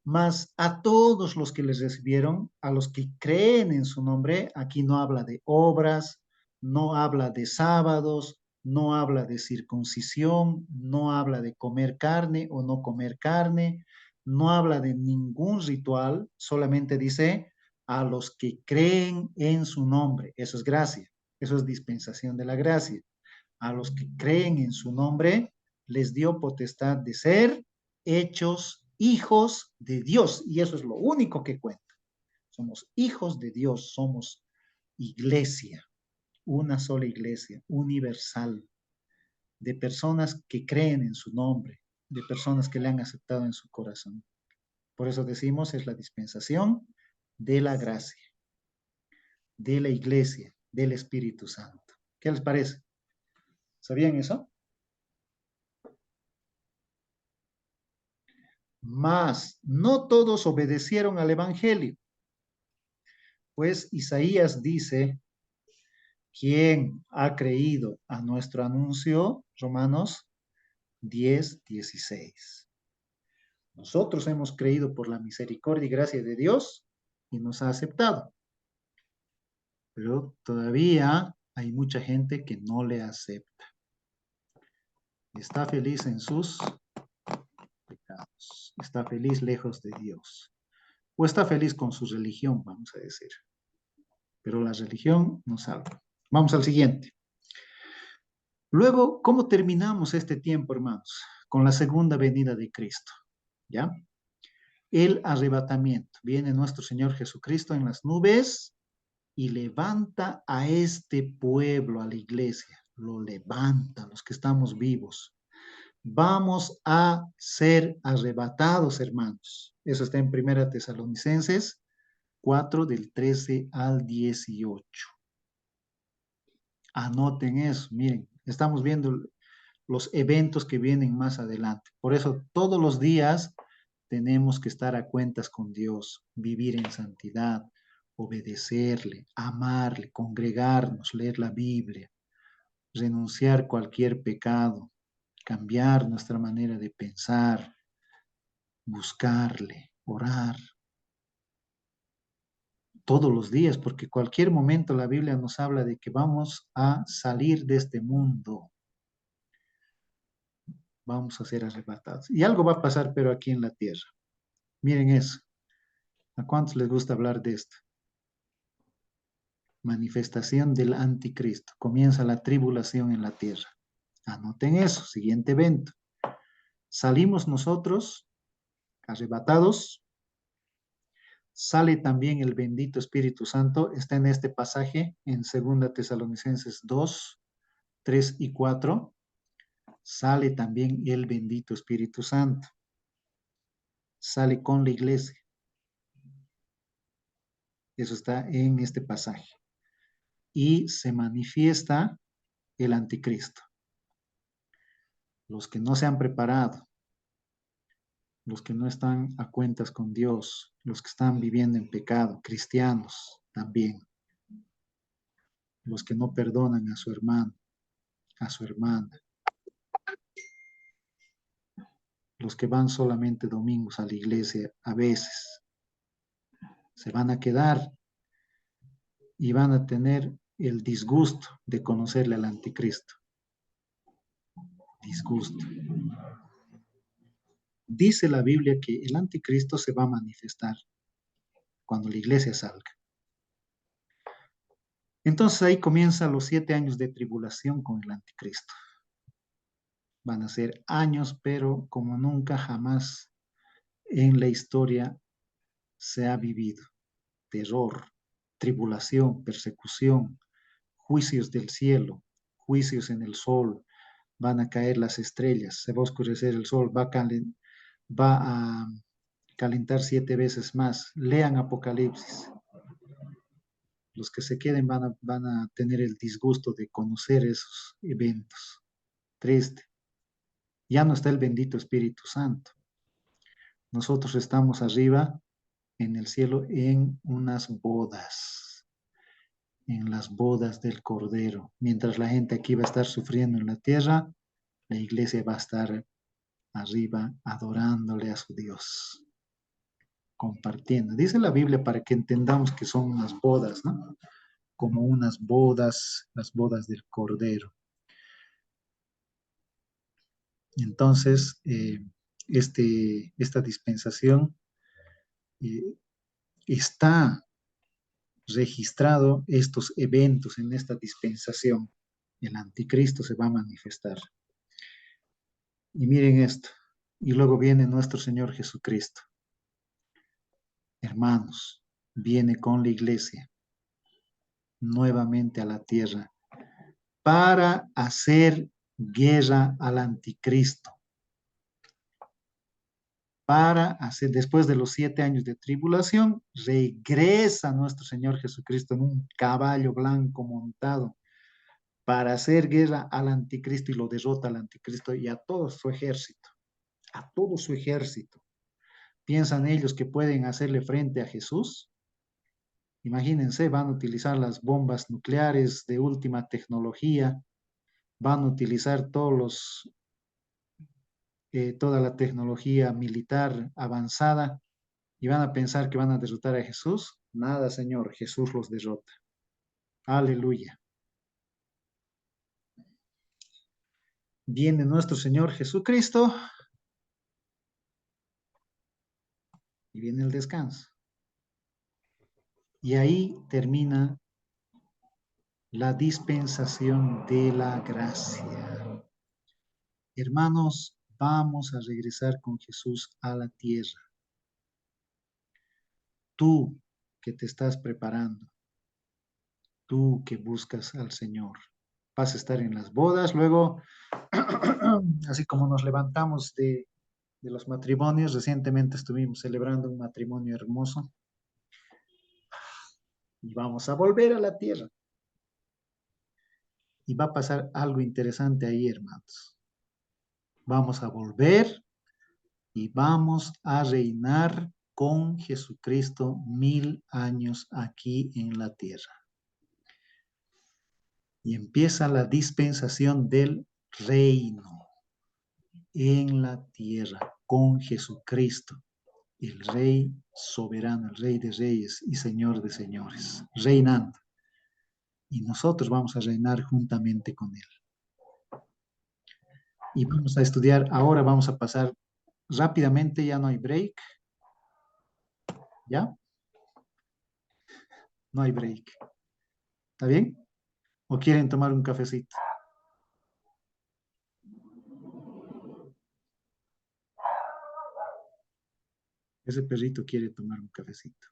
mas a todos los que les recibieron, a los que creen en su nombre, aquí no habla de obras, no habla de sábados, no habla de circuncisión, no habla de comer carne o no comer carne, no habla de ningún ritual, solamente dice a los que creen en su nombre. Eso es gracia, eso es dispensación de la gracia. A los que creen en su nombre, les dio potestad de ser hechos hijos de Dios. Y eso es lo único que cuenta. Somos hijos de Dios, somos iglesia, una sola iglesia, universal, de personas que creen en su nombre, de personas que le han aceptado en su corazón. Por eso decimos, es la dispensación de la gracia, de la iglesia, del Espíritu Santo. ¿Qué les parece? ¿Sabían eso? Mas no todos obedecieron al Evangelio. Pues Isaías dice, ¿quién ha creído a nuestro anuncio? Romanos 10:16. Nosotros hemos creído por la misericordia y gracia de Dios y nos ha aceptado. Pero todavía hay mucha gente que no le acepta. Está feliz en sus pecados. Está feliz lejos de Dios. O está feliz con su religión, vamos a decir. Pero la religión no salva. Vamos al siguiente. Luego, ¿cómo terminamos este tiempo, hermanos? Con la segunda venida de Cristo, ¿ya? El arrebatamiento. Viene nuestro Señor Jesucristo en las nubes y levanta a este pueblo, a la iglesia. Lo levanta, los que estamos vivos. Vamos a ser arrebatados, hermanos. Eso está en 1 Tesalonicenses 4, del 13 al 18. Anoten eso, miren, estamos viendo los eventos que vienen más adelante. Por eso todos los días tenemos que estar a cuentas con Dios, vivir en santidad, obedecerle, amarle, congregarnos, leer la Biblia, renunciar a cualquier pecado, cambiar nuestra manera de pensar, buscarle, orar todos los días, porque cualquier momento la Biblia nos habla de que vamos a salir de este mundo, vamos a ser arrebatados. Y algo va a pasar, pero aquí en la tierra. Miren eso. ¿A cuántos les gusta hablar de esto? Manifestación del anticristo. Comienza la tribulación en la tierra. Anoten eso. Siguiente evento. Salimos nosotros arrebatados. Sale también el bendito Espíritu Santo. Está en este pasaje en 2 Tesalonicenses 2, 3 y 4. Sale también el bendito Espíritu Santo. Sale con la iglesia. Eso está en este pasaje. Y se manifiesta el anticristo. Los que no se han preparado, los que no están a cuentas con Dios, los que están viviendo en pecado, cristianos también, los que no perdonan a su hermano, a su hermana, los que van solamente domingos a la iglesia a veces, se van a quedar y van a tener el disgusto de conocerle al anticristo. Disgusto. Dice la Biblia que el anticristo se va a manifestar cuando la iglesia salga. Entonces ahí comienzan los 7 años de tribulación con el anticristo. Van a ser años, pero como nunca jamás en la historia se ha vivido. Terror, tribulación, persecución, juicios del cielo, juicios en el sol, van a caer las estrellas, se va a oscurecer el sol, va a calentar 7 veces más. Lean Apocalipsis. Los que se queden van a tener el disgusto de conocer esos eventos. Triste. Ya no está el bendito Espíritu Santo. Nosotros estamos arriba en el cielo en unas bodas, en las bodas del Cordero. Mientras la gente aquí va a estar sufriendo en la tierra, la iglesia va a estar arriba adorándole a su Dios, compartiendo. Dice la Biblia para que entendamos que son unas bodas, ¿no? Como unas bodas, las bodas del Cordero. Entonces, esta dispensación está registrado estos eventos en esta dispensación. El anticristo se va a manifestar. Y miren esto. Y luego viene nuestro Señor Jesucristo. Hermanos, viene con la iglesia nuevamente a la tierra para hacer guerra al anticristo. Para hacer, después de los 7 años de tribulación, regresa nuestro Señor Jesucristo en un caballo blanco montado para hacer guerra al anticristo y lo derrota al anticristo y a todo su ejército, a todo su ejército. ¿Piensan ellos que pueden hacerle frente a Jesús? Imagínense, van a utilizar las bombas nucleares de última tecnología, van a utilizar toda la tecnología militar avanzada y van a pensar que van a derrotar a Jesús. Nada, Señor, Jesús los derrota. Aleluya. Viene nuestro Señor Jesucristo y viene el descanso. Y ahí termina la dispensación de la gracia. Hermanos, vamos a regresar con Jesús a la tierra. Tú que te estás preparando, tú que buscas al Señor, vas a estar en las bodas, luego, así como nos levantamos de los matrimonios, recientemente estuvimos celebrando un matrimonio hermoso y vamos a volver a la tierra. Y va a pasar algo interesante ahí, hermanos. Vamos a volver y vamos a reinar con Jesucristo 1000 años aquí en la tierra. Y empieza la dispensación del reino en la tierra con Jesucristo, el Rey soberano, el Rey de reyes y Señor de señores, reinando. Y nosotros vamos a reinar juntamente con Él. Y vamos a estudiar, ahora vamos a pasar rápidamente, ya no hay break. ¿Ya? No hay break. ¿Está bien? ¿O quieren tomar un cafecito? Ese perrito quiere tomar un cafecito.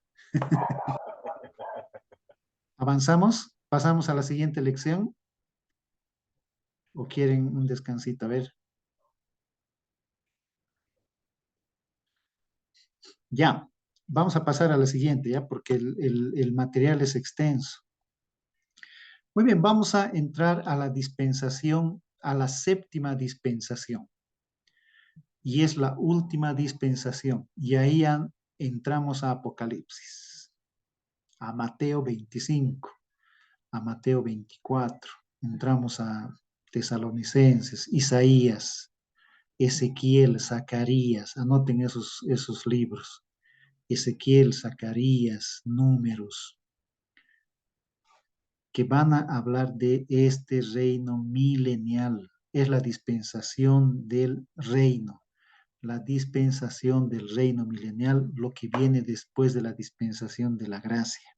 ¿Avanzamos? ¿Pasamos a la siguiente lección? ¿O quieren un descansito? A ver. Ya, vamos a pasar a la siguiente, ya, porque el material es extenso. Muy bien, vamos a entrar a la dispensación, a la séptima dispensación. Y es la última dispensación. Y ahí entramos a Apocalipsis, a Mateo 25, a Mateo 24. Entramos a Tesalonicenses, Isaías, Ezequiel, Zacarías. Anoten esos libros. Ezequiel, Zacarías, Números, que van a hablar de este reino milenial. Es la dispensación del reino, la dispensación del reino milenial, lo que viene después de la dispensación de la gracia.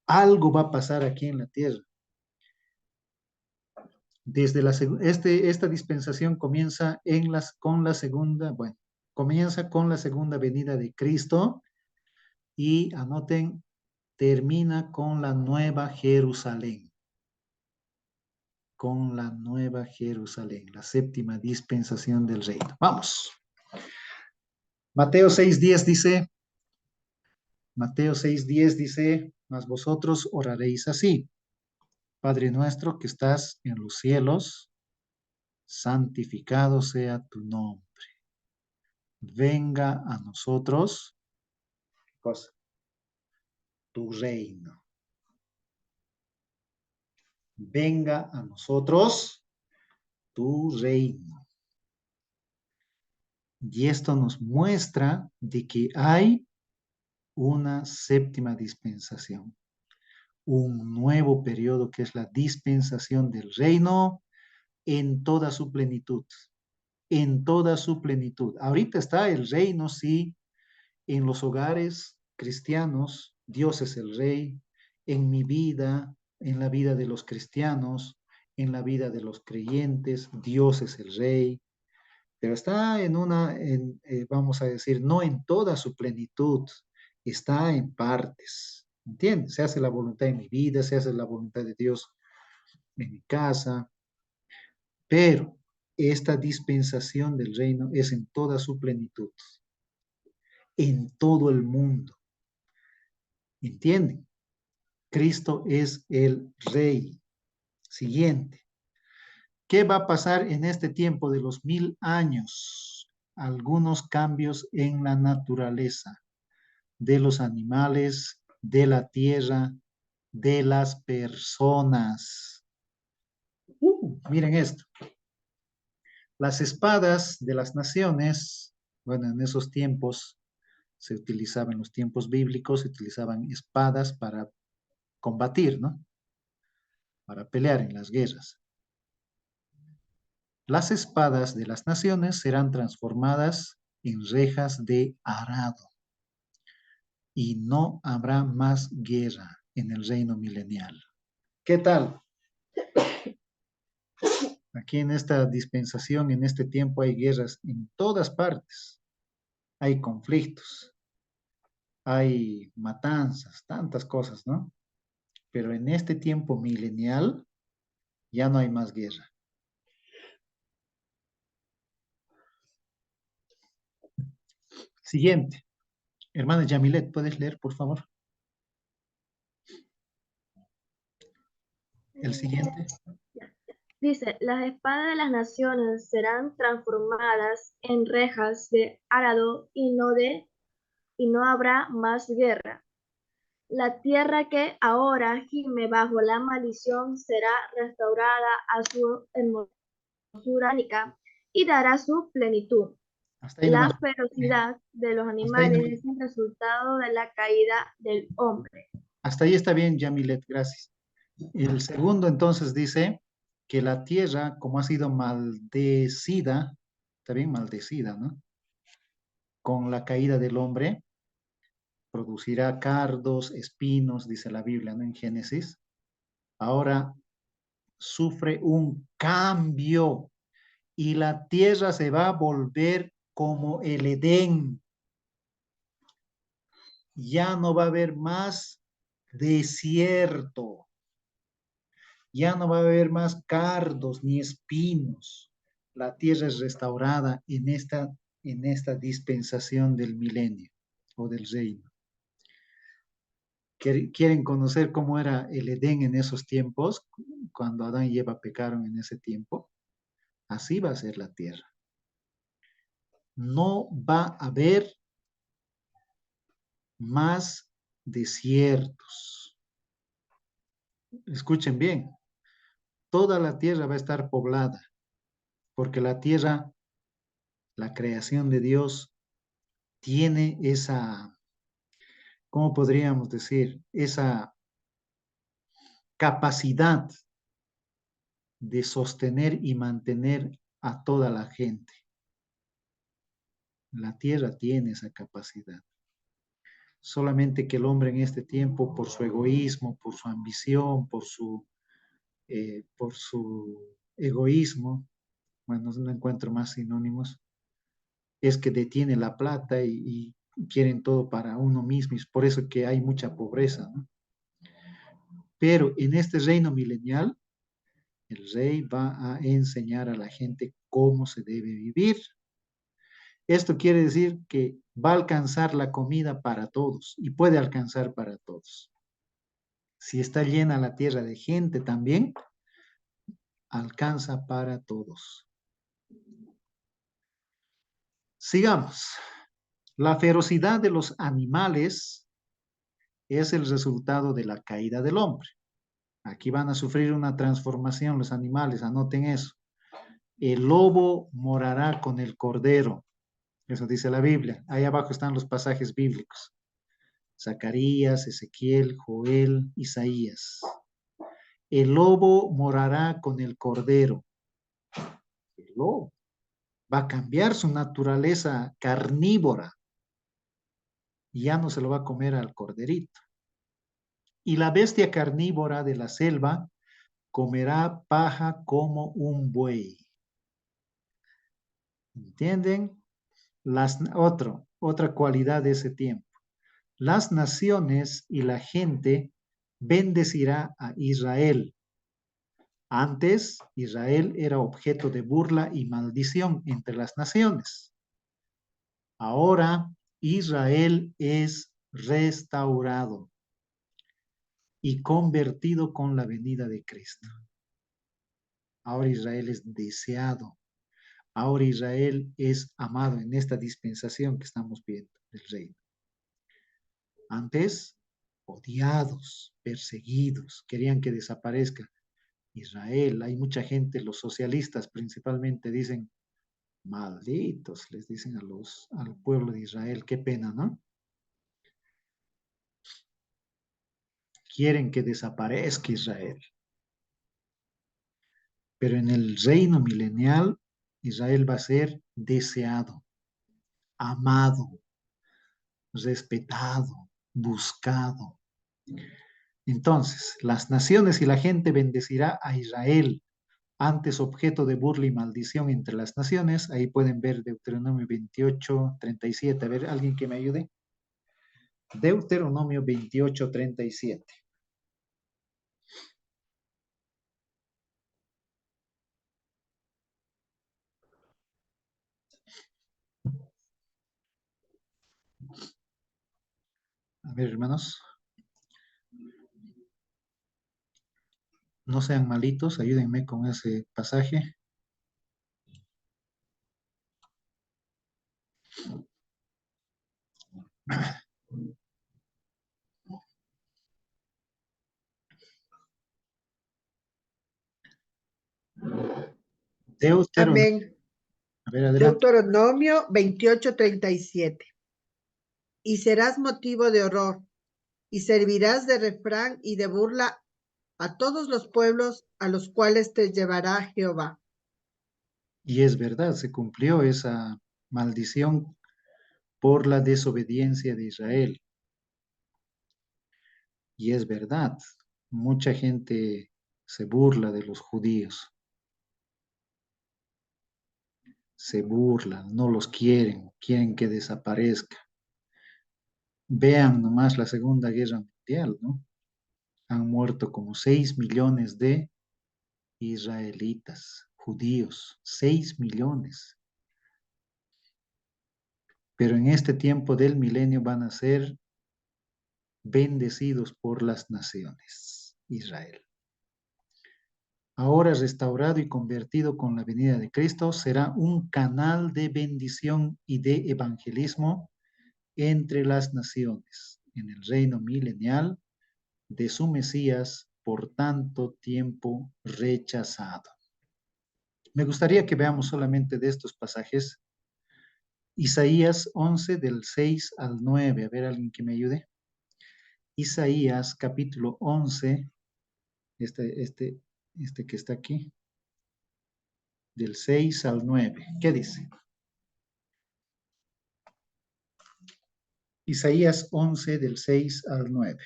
Algo va a pasar aquí en la tierra. Desde esta dispensación comienza comienza con la segunda venida de Cristo y anoten, termina con la nueva Jerusalén. Con la nueva Jerusalén, la séptima dispensación del reino. Vamos. Mateo 6:10 dice, mas vosotros oraréis así: Padre nuestro que estás en los cielos, santificado sea tu nombre. Venga a nosotros, ¿qué cosa? Tu reino. Venga a nosotros tu reino. Y esto nos muestra de que hay una séptima dispensación, un nuevo periodo que es la dispensación del reino en toda su plenitud, en toda su plenitud. Ahorita está el reino, sí, en los hogares cristianos, Dios es el rey, en mi vida, en la vida de los cristianos, en la vida de los creyentes, Dios es el rey, pero está vamos a decir, no en toda su plenitud, está en partes, ¿entiendes? Se hace la voluntad en mi vida, se hace la voluntad de Dios en mi casa, pero esta dispensación del reino es en toda su plenitud, en todo el mundo, ¿entienden? Cristo es el Rey. Siguiente. ¿Qué va a pasar en este tiempo de los 1000 años? Algunos cambios en la naturaleza de los animales, de la tierra, de las personas. Miren esto. Las espadas de las naciones, bueno, en esos tiempos se utilizaban, en los tiempos bíblicos, se utilizaban espadas para combatir, ¿no? Para pelear en las guerras. Las espadas de las naciones serán transformadas en rejas de arado y no habrá más guerra en el reino milenial. ¿Qué tal? Aquí en esta dispensación, en este tiempo, hay guerras en todas partes. Hay conflictos, hay matanzas, tantas cosas, ¿no? Pero en este tiempo milenial ya no hay más guerra. Siguiente. Hermana Yamilet, ¿puedes leer, por favor? El siguiente. Dice, las espadas de las naciones serán transformadas en rejas de arado y no habrá más guerra. La tierra que ahora gime bajo la maldición será restaurada a su hermosura única y dará su plenitud. Hasta ahí nomás. La ferocidad de los Hasta ahí nomás. animales es el resultado de la caída del hombre. Hasta ahí está bien, Yamilet, gracias. El segundo entonces dice que la tierra, como ha sido maldecida, está bien maldecida, ¿no? Con la caída del hombre, producirá cardos, espinos, dice la Biblia, ¿no? En Génesis. Ahora sufre un cambio y la tierra se va a volver como el Edén. Ya no va a haber más desierto. Ya no va a haber más cardos ni espinos. La tierra es restaurada en esta dispensación del milenio o del reino. ¿Quieren conocer cómo era el Edén en esos tiempos? Cuando Adán y Eva pecaron en ese tiempo. Así va a ser la tierra. No va a haber más desiertos. Escuchen bien. Toda la tierra va a estar poblada, porque la tierra, la creación de Dios, tiene esa, ¿cómo podríamos decir? Esa capacidad de sostener y mantener a toda la gente. La tierra tiene esa capacidad. Solamente que el hombre en este tiempo, por su egoísmo, por su ambición, por su egoísmo, bueno, no encuentro más sinónimos, es que detiene la plata y quieren todo para uno mismo, y es por eso que hay mucha pobreza, ¿no? Pero en este reino milenial, el rey va a enseñar a la gente cómo se debe vivir. Esto quiere decir que va a alcanzar la comida para todos y puede alcanzar para todos. Si está llena la tierra de gente también, alcanza para todos. Sigamos. La ferocidad de los animales es el resultado de la caída del hombre. Aquí van a sufrir una transformación los animales, anoten eso. El lobo morará con el cordero. Eso dice la Biblia. Ahí abajo están los pasajes bíblicos. Zacarías, Ezequiel, Joel, Isaías. El lobo morará con el cordero. El lobo va a cambiar su naturaleza carnívora y ya no se lo va a comer al corderito. Y la bestia carnívora de la selva comerá paja como un buey. ¿Entienden? Otra cualidad de ese tiempo. Las naciones y la gente bendecirá a Israel. Antes, Israel era objeto de burla y maldición entre las naciones. Ahora, Israel es restaurado y convertido con la venida de Cristo. Ahora Israel es deseado. Ahora Israel es amado en esta dispensación que estamos viendo del reino. Antes, odiados, perseguidos, querían que desaparezca Israel. Hay mucha gente, los socialistas principalmente dicen, malditos, les dicen al pueblo de Israel, qué pena, ¿no? Quieren que desaparezca Israel. Pero en el reino milenial, Israel va a ser deseado, amado, respetado, buscado. Entonces, las naciones y la gente bendecirá a Israel, antes objeto de burla y maldición entre las naciones. Ahí pueden ver Deuteronomio 28:37. A ver, alguien que me ayude. Deuteronomio 28:37. A ver, hermanos. No sean malitos, ayúdenme con ese pasaje. Deuteronomio. Amén. A ver, adelante. Deuteronomio 28:37. Y serás motivo de horror, y servirás de refrán y de burla a todos los pueblos a los cuales te llevará Jehová. Y es verdad, se cumplió esa maldición por la desobediencia de Israel. Y es verdad, mucha gente se burla de los judíos. Se burlan, no los quieren, quieren que desaparezca. Vean nomás la Segunda Guerra Mundial, ¿no? Han muerto como 6 millones de israelitas, judíos, 6 millones. Pero en este tiempo del milenio van a ser bendecidos por las naciones, Israel. Ahora restaurado y convertido con la venida de Cristo, será un canal de bendición y de evangelismo entre las naciones en el reino milenial de su Mesías por tanto tiempo rechazado. Me gustaría que veamos solamente de estos pasajes. Isaías 11 del 6 al 9. A ver, alguien que me ayude. Isaías capítulo 11, este que está aquí, del 6 al 9. ¿Qué dice? Isaías 11 del 6 al 9.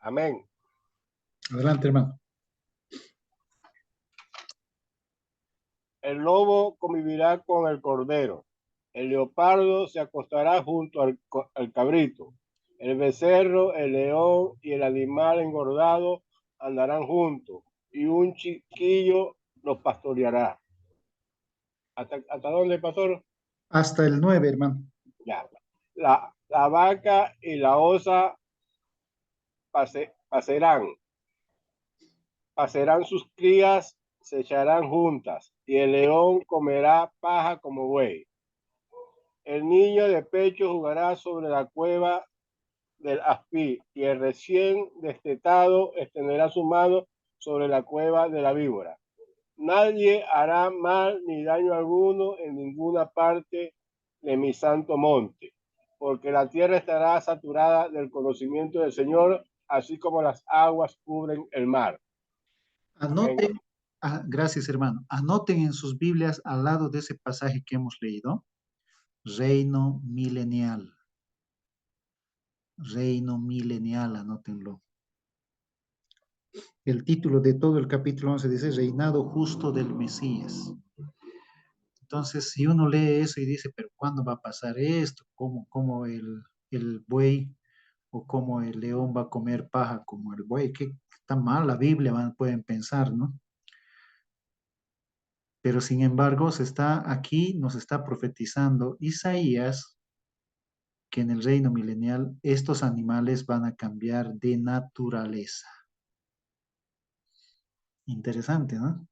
Amén. Adelante, hermano. El lobo convivirá con el cordero. El leopardo se acostará junto al cabrito. El becerro, el león y el animal engordado andarán juntos, y un chiquillo los pastoreará. ¿Hasta dónde, pastor? Hasta el 9, hermano. Ya. La vaca y la osa pasarán sus crías, se echarán juntas, y el león comerá paja como buey. El niño de pecho jugará sobre la cueva del aspí, y el recién destetado extenderá su mano sobre la cueva de la víbora. Nadie hará mal ni daño alguno en ninguna parte de mi santo monte, porque la tierra estará saturada del conocimiento del Señor, así como las aguas cubren el mar. Anoten, gracias, hermano. Anoten en sus Biblias al lado de ese pasaje que hemos leído. Reino milenial. Reino milenial, anótenlo. El título de todo el capítulo 11 dice Reinado justo del Mesías. Entonces, si uno lee eso y dice, pero ¿cuándo va a pasar esto? ¿Cómo el buey o cómo el león va a comer paja como el buey? ¿Qué está mal la Biblia? Pueden pensar, ¿no? Pero sin embargo, nos está profetizando Isaías que en el reino milenial estos animales van a cambiar de naturaleza. Interesante, ¿no?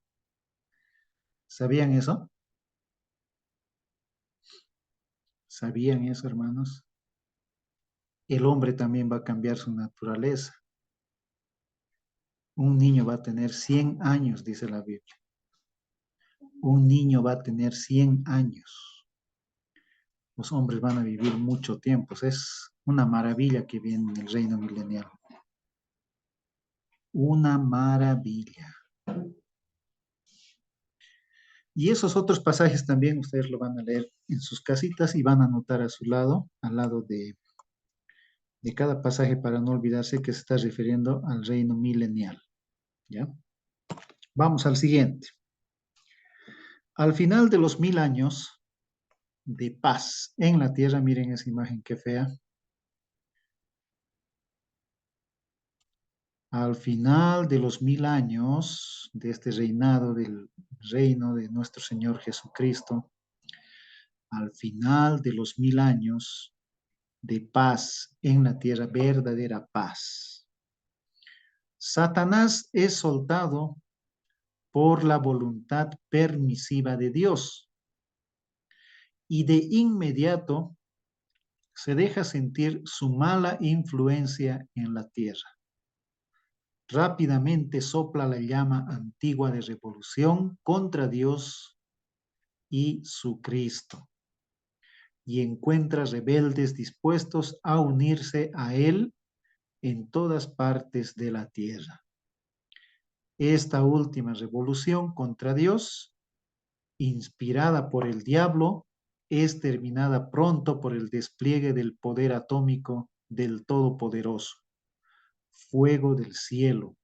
¿Sabían eso? ¿Sabían eso, hermanos? El hombre también va a cambiar su naturaleza. Un niño va a tener 100 años, dice la Biblia. Un niño va a tener 100 años. Los hombres van a vivir mucho tiempo. Es una maravilla que viene en el reino milenial. Una maravilla. Y esos otros pasajes también ustedes lo van a leer en sus casitas y van a anotar a su lado, al lado de de cada pasaje para no olvidarse que se está refiriendo al reino milenial. ¿Ya? Vamos al siguiente. Al final de los 1000 años de paz en la tierra, miren esa imagen qué fea. Al final de los 1000 años de este reinado, del reino de nuestro Señor Jesucristo, al final de los 1000 años de paz en la tierra, verdadera paz, Satanás es soltado por la voluntad permisiva de Dios y de inmediato se deja sentir su mala influencia en la tierra. Rápidamente sopla la llama antigua de revolución contra Dios y su Cristo, y encuentra rebeldes dispuestos a unirse a él en todas partes de la tierra. Esta última revolución contra Dios, inspirada por el diablo, es terminada pronto por el despliegue del poder atómico del Todopoderoso, fuego del cielo,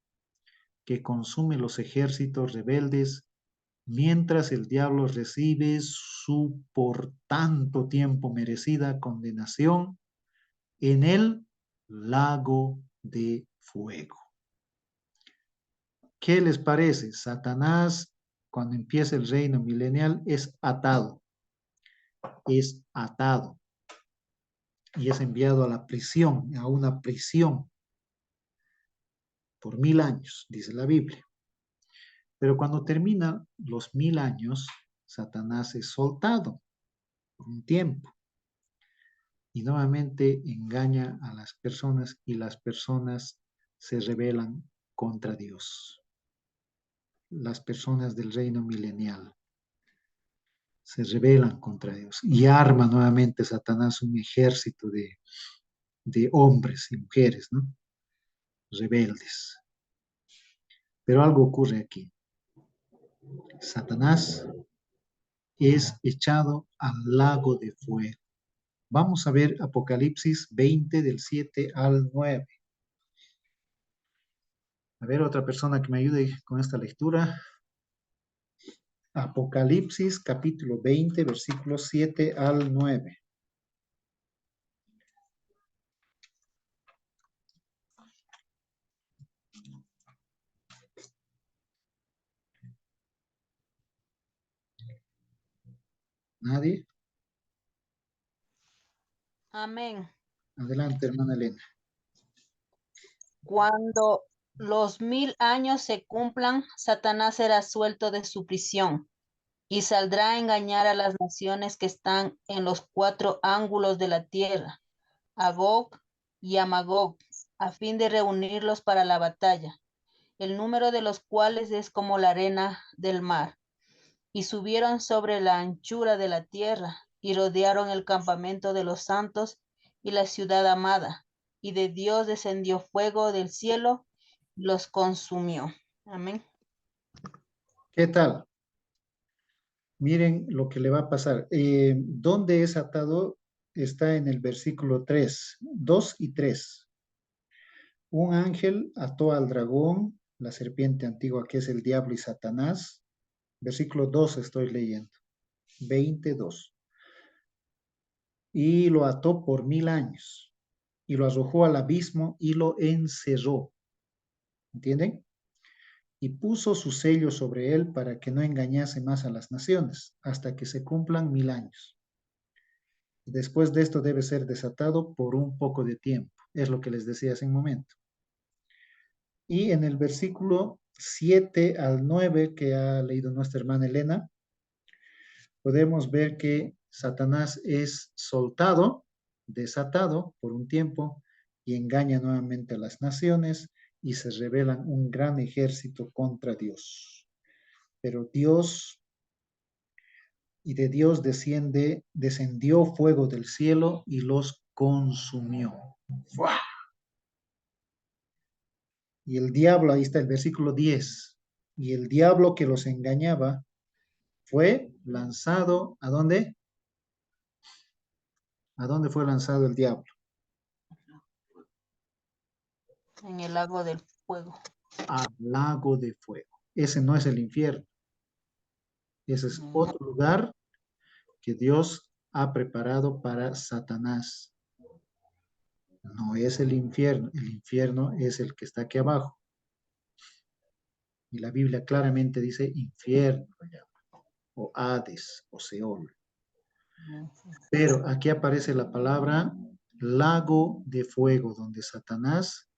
que consume los ejércitos rebeldes, mientras el diablo recibe su por tanto tiempo merecida condenación en el lago de fuego. ¿Qué les parece? Satanás, cuando empieza el reino milenial, es atado y es enviado a la prisión, a una prisión por 1000 años, dice la Biblia. Pero cuando terminan los 1000 años, Satanás es soltado por un tiempo y nuevamente engaña a las personas y las personas se rebelan contra Dios. Las personas del reino milenial se rebelan contra Dios y arma nuevamente Satanás un ejército de hombres y mujeres, ¿no? Rebeldes. Pero algo ocurre aquí. Satanás es echado al lago de fuego. Vamos a ver Apocalipsis 20 del 7 al 9. A ver, otra persona que me ayude con esta lectura. Apocalipsis capítulo 20, versículos 7 al 9. ¿Nadie? Amén. Adelante, hermana Elena. Cuando los 1000 años se cumplan, Satanás será suelto de su prisión y saldrá a engañar a las naciones que están en los 4 ángulos de la tierra, a Gog y a Magog, a fin de reunirlos para la batalla, el número de los cuales es como la arena del mar. Y subieron sobre la anchura de la tierra y rodearon el campamento de los santos y la ciudad amada. Y de Dios descendió fuego del cielo y los consumió. Amén. ¿Qué tal? Miren lo que le va a pasar. ¿Dónde es atado? Está en el versículo 3, 2 y 3. Un ángel ató al dragón, la serpiente antigua que es el diablo y Satanás. Versículo 2 estoy leyendo. 22. Y lo ató por 1000 años. Y lo arrojó al abismo y lo encerró. ¿Entienden? Y puso su sello sobre él para que no engañase más a las naciones, hasta que se cumplan 1000 años. Después de esto debe ser desatado por un poco de tiempo. Es lo que les decía hace un momento. Y en el versículo 7 al 9 que ha leído nuestra hermana Elena, podemos ver que Satanás es soltado, desatado por un tiempo y engaña nuevamente a las naciones y se rebelan un gran ejército contra Dios. Pero Dios, y de Dios descendió fuego del cielo y los consumió. ¡Fua! Y el diablo, ahí está el versículo 10, y el diablo que los engañaba fue lanzado, ¿a dónde? ¿A dónde fue lanzado el diablo? En el lago del fuego. Al lago de fuego. Ese no es el infierno. Ese es otro lugar que Dios ha preparado para Satanás. No es el infierno es el que está aquí abajo. Y la Biblia claramente dice infierno, o Hades, o Seol. Pero aquí aparece la palabra lago de fuego, donde Satanás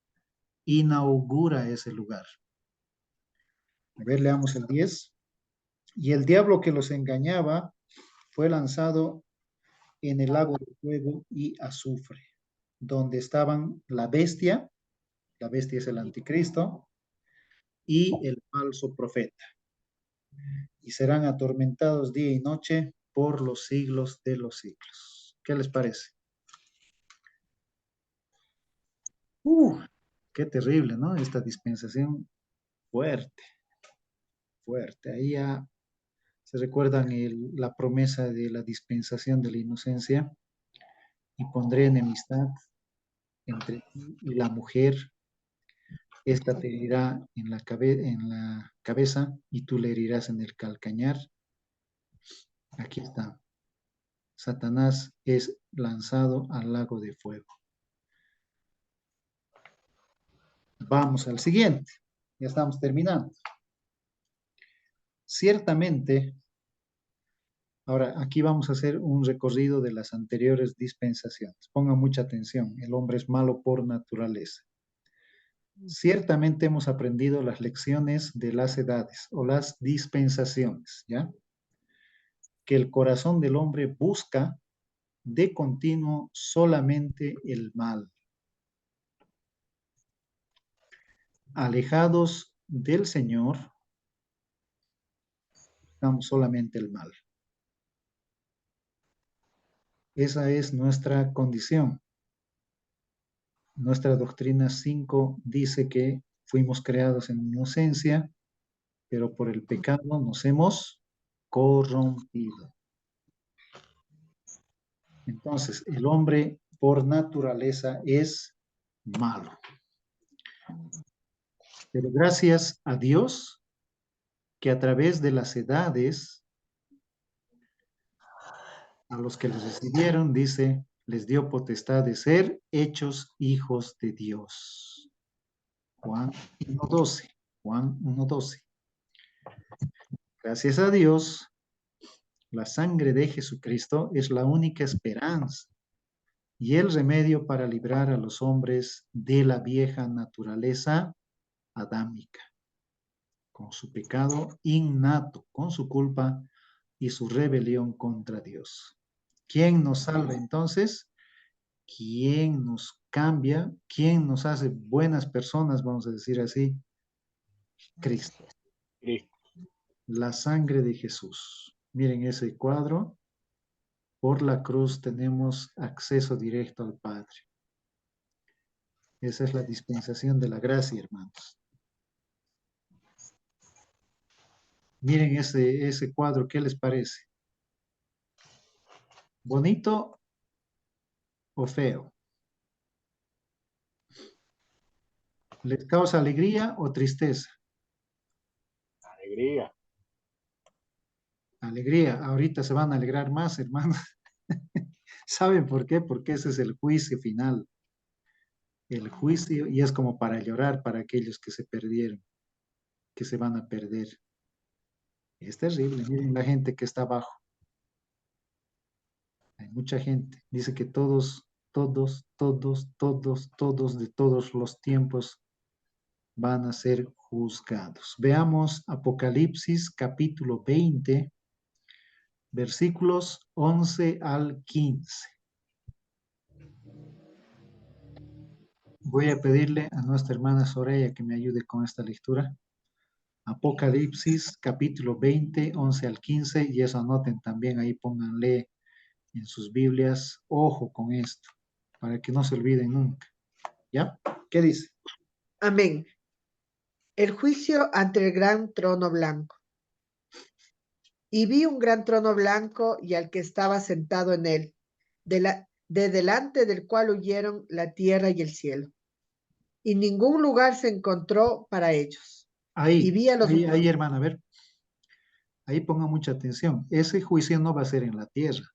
inaugura ese lugar. A ver, leamos el 10. Y el diablo que los engañaba fue lanzado en el lago de fuego y azufre, donde estaban la bestia es el anticristo, y el falso profeta. Y serán atormentados día y noche por los siglos de los siglos. ¿Qué les parece? Qué terrible, ¿no? Esta dispensación fuerte, fuerte. Ahí ya se recuerdan la promesa de la dispensación de la inocencia. Y pondré enemistad entre ti y la mujer. Esta te herirá en la cabeza y tú le herirás en el calcañar. Aquí está. Satanás es lanzado al lago de fuego. Vamos al siguiente. Ya estamos terminando. Ciertamente, ahora aquí vamos a hacer un recorrido de las anteriores dispensaciones. Pongan mucha atención. El hombre es malo por naturaleza. Ciertamente hemos aprendido las lecciones de las edades o las dispensaciones, ¿ya? Que el corazón del hombre busca de continuo solamente el mal. Alejados del Señor, buscamos solamente el mal. Esa es nuestra condición. Nuestra doctrina 5 dice que fuimos creados en inocencia, pero por el pecado nos hemos corrompido. Entonces, el hombre por naturaleza es malo. Pero gracias a Dios que a través de las edades, a los que les recibieron, dice, les dio potestad de ser hechos hijos de Dios. Juan 1:12. Juan 1:12. Gracias a Dios, la sangre de Jesucristo es la única esperanza y el remedio para librar a los hombres de la vieja naturaleza adámica, con su pecado innato, con su culpa y su rebelión contra Dios. ¿Quién nos salva entonces? ¿Quién nos cambia? ¿Quién nos hace buenas personas, vamos a decir así? Cristo. La sangre de Jesús. Miren ese cuadro. Por la cruz tenemos acceso directo al Padre. Esa es la dispensación de la gracia, hermanos. Miren ese cuadro, ¿qué les parece? ¿Bonito o feo? ¿Les causa alegría o tristeza? Alegría. Alegría. Ahorita se van a alegrar más, hermanos. ¿Saben por qué? Porque ese es el juicio final. El juicio, y es como para llorar para aquellos que se perdieron, que se van a perder. Es terrible. Miren la gente que está abajo. Hay mucha gente. Dice que todos de todos los tiempos van a ser juzgados. Veamos Apocalipsis capítulo 20, versículos 11 al 15. Voy a pedirle a nuestra hermana Soraya que me ayude con esta lectura. Apocalipsis capítulo 20, 11 al 15, y eso anoten también, ahí pónganle en sus Biblias, ojo con esto, para que no se olviden nunca. ¿Ya? ¿Qué dice? Amén. El juicio ante el gran trono blanco. Y vi un gran trono blanco y al que estaba sentado en él, de delante del cual huyeron la tierra y el cielo. y ningún lugar se encontró para ellos. Y Ahí, vi a los ahí, hermana, a ver. Ahí ponga mucha atención. Ese juicio no va a ser en la tierra.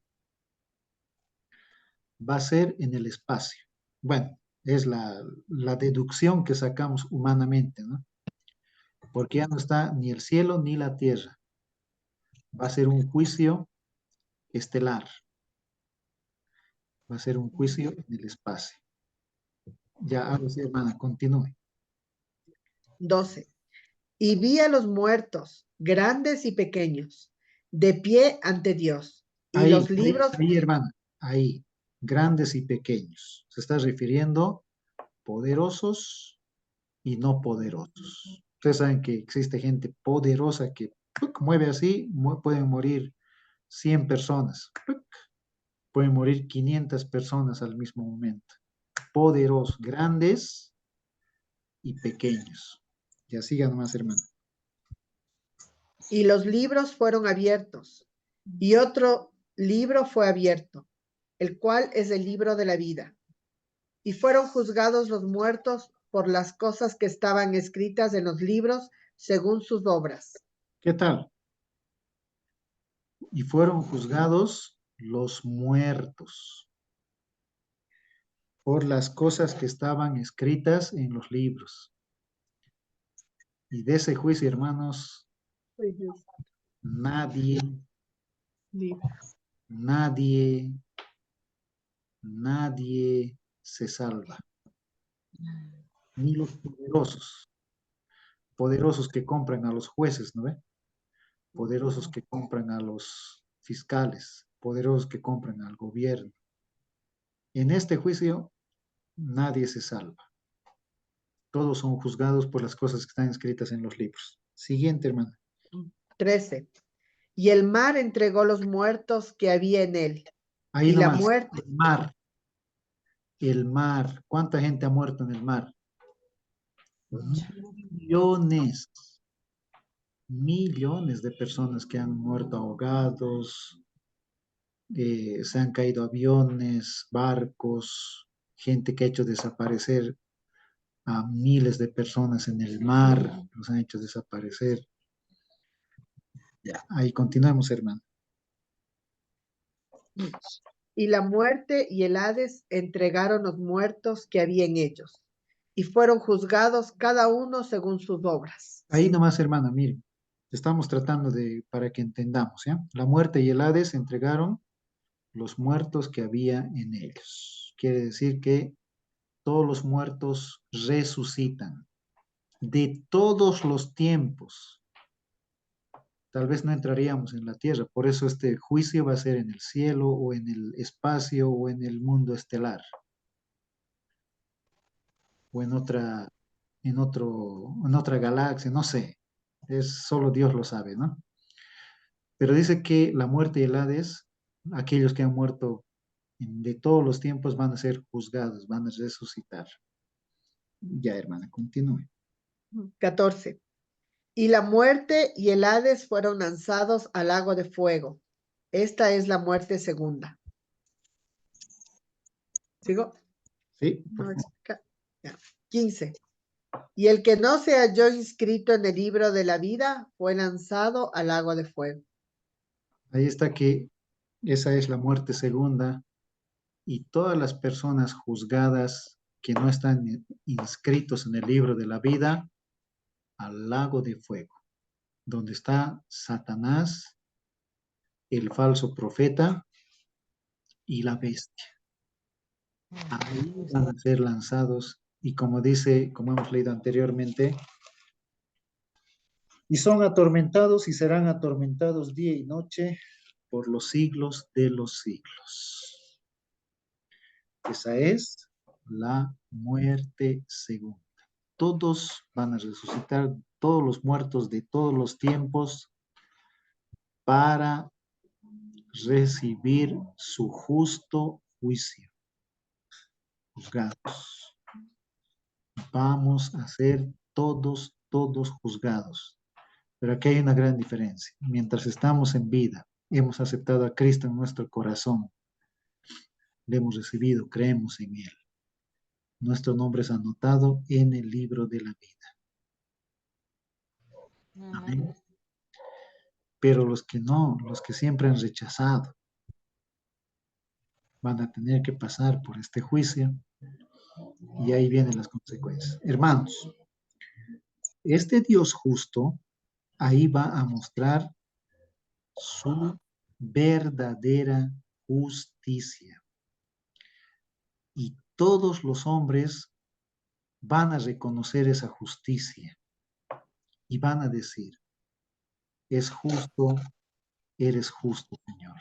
Va a ser en el espacio. Bueno, es la deducción que sacamos humanamente, ¿no? Porque ya no está ni el cielo ni la tierra. Va a ser un juicio estelar. Va a ser un juicio en el espacio. Ya, ahora sí, hermana, continúe. 12. Y vi a los muertos, grandes y pequeños, de pie ante Dios. Y Ahí, los ahí, libros, ahí, hermana, ahí, grandes y pequeños. Se está refiriendo poderosos y no poderosos. Ustedes saben que existe gente poderosa que ¡puc! Mueve así, pueden morir 100 personas, ¡puc! Pueden morir 500 personas al mismo momento. Poderosos, grandes y pequeños. Ya sigan más, hermano. y los libros fueron abiertos. Y otro libro fue abierto, el cual es el libro de la vida. Y fueron juzgados los muertos por las cosas que estaban escritas en los libros según sus obras. ¿Qué tal? Y fueron juzgados los muertos por las cosas que estaban escritas en los libros. Y de ese juicio, hermanos, nadie, nadie se salva. Ni los poderosos que compran a los jueces, ¿no ve? Poderosos que compran a los fiscales, poderosos que compran al gobierno. En este juicio, nadie se salva. Todos son juzgados por las cosas que están escritas en los libros. Siguiente, hermano. 13. Y el mar entregó los muertos que había en él. Ahí Y la nomás, muerte. el mar. El mar. ¿Cuánta gente ha muerto en el mar? Millones. Millones de personas que han muerto ahogados, se han caído aviones, barcos, gente que ha hecho desaparecer a miles de personas en el mar, los han hecho desaparecer. Ya, ahí continuamos, hermano. Y la muerte y el Hades entregaron los muertos que había en ellos, y fueron juzgados cada uno según sus obras. Ahí nomás, hermano, miren, estamos tratando para que entendamos, ¿ya? La muerte y el Hades entregaron los muertos que había en ellos. Quiere decir que todos los muertos resucitan de todos los tiempos. Tal vez no entraríamos en la tierra, por eso este juicio va a ser en el cielo o en el espacio o en el mundo estelar o en otra galaxia, no sé, es solo Dios lo sabe, ¿no? Pero dice que la muerte y el Hades, aquellos que han muerto de todos los tiempos van a ser juzgados, van a resucitar. Ya, hermana, continúe. 14. Y la muerte y el Hades fueron lanzados al lago de fuego. Esta es la muerte segunda. ¿Sigo? Sí. No, ya. 15. Y el que no se halló inscrito en el libro de la vida fue lanzado al lago de fuego. Ahí está que esa es la muerte segunda y todas las personas juzgadas que no están inscritos en el libro de la vida al lago de fuego, donde está Satanás, el falso profeta y la bestia. Ahí van a ser lanzados y como dice, como hemos leído anteriormente, y son atormentados y serán atormentados día y noche por los siglos de los siglos. Esa es la muerte segunda. Todos van a resucitar, todos los muertos de todos los tiempos, para recibir su justo juicio. Juzgados. Vamos a ser todos juzgados. Pero aquí hay una gran diferencia. Mientras estamos en vida, hemos aceptado a Cristo en nuestro corazón, le hemos recibido, creemos en Él. nuestro nombre es anotado en el libro de la vida. Amén. Pero los que no, los que siempre han rechazado, van a tener que pasar por este juicio y ahí vienen las consecuencias. Hermanos, este Dios justo ahí va a mostrar su verdadera justicia. Y todos los hombres van a reconocer esa justicia y van a decir, es justo, eres justo, Señor.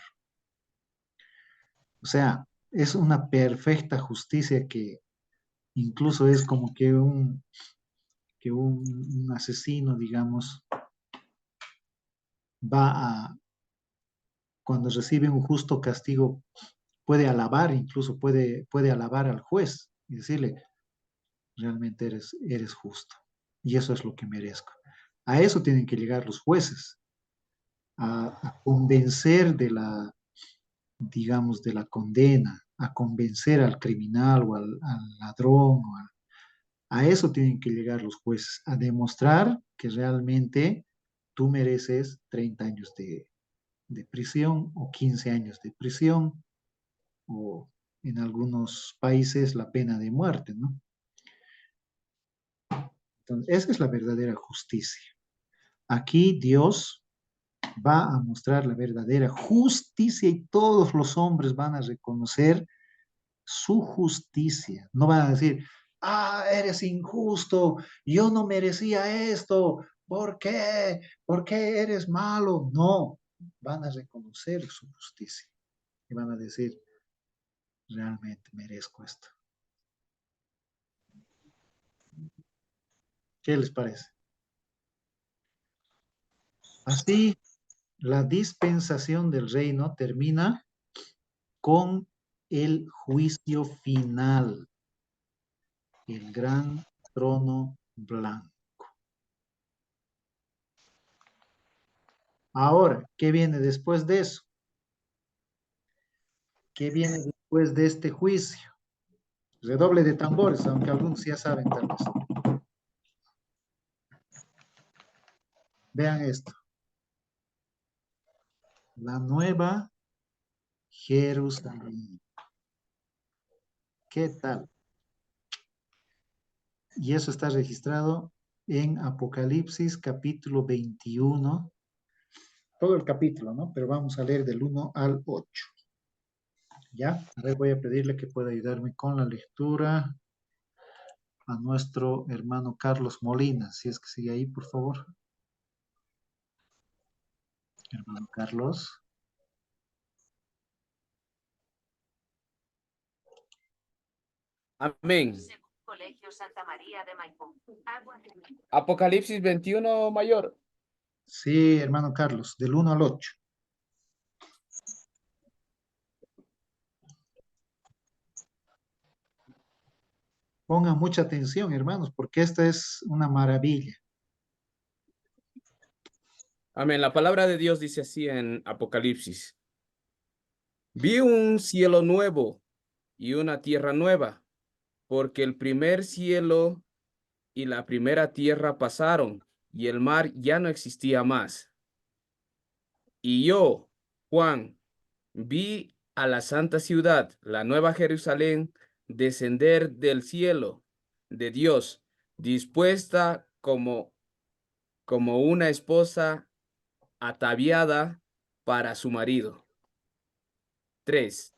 O sea, es una perfecta justicia que incluso es como que un asesino, digamos, cuando recibe un justo castigo, puede alabar, incluso puede alabar al juez y decirle, realmente eres justo. Y eso es lo que merezco. A eso tienen que llegar los jueces, a convencer digamos, de la condena, a convencer al criminal o al ladrón, a eso tienen que llegar los jueces, a demostrar que realmente tú mereces 30 años de prisión o 15 años de prisión o en algunos países la pena de muerte, ¿no? Entonces, esa es la verdadera justicia. Aquí Dios va a mostrar la verdadera justicia y todos los hombres van a reconocer su justicia. No van a decir, eres injusto, yo no merecía esto, ¿por qué? ¿Por qué eres malo? No, van a reconocer su justicia y van a decir, realmente merezco esto. ¿Qué les parece? Así, la dispensación del reino termina con el juicio final, el gran trono blanco. Ahora, ¿qué viene después de eso? ¿Qué viene después de este juicio? Redoble de tambores, aunque algunos ya saben tal vez. Vean esto. La nueva Jerusalén. ¿Qué tal? Y eso está registrado en Apocalipsis capítulo 21. Todo el capítulo, ¿no? Pero vamos a leer del 1 al 8. ¿Ya? A ver, voy a pedirle que pueda ayudarme con la lectura a nuestro hermano Carlos Molina. Si es que sigue ahí, por favor. Hermano Carlos. Amén. Apocalipsis 21, mayor. Sí, hermano Carlos, del 1 al 8. Pongan mucha atención, hermanos, porque esta es una maravilla. Amén. La palabra de Dios dice así en Apocalipsis. Vi un cielo nuevo y una tierra nueva, porque el primer cielo y la primera tierra pasaron, y el mar ya no existía más. Y yo, Juan, vi a la santa ciudad, la nueva Jerusalén, descender del cielo de Dios, dispuesta como una esposa ataviada para su marido. 3.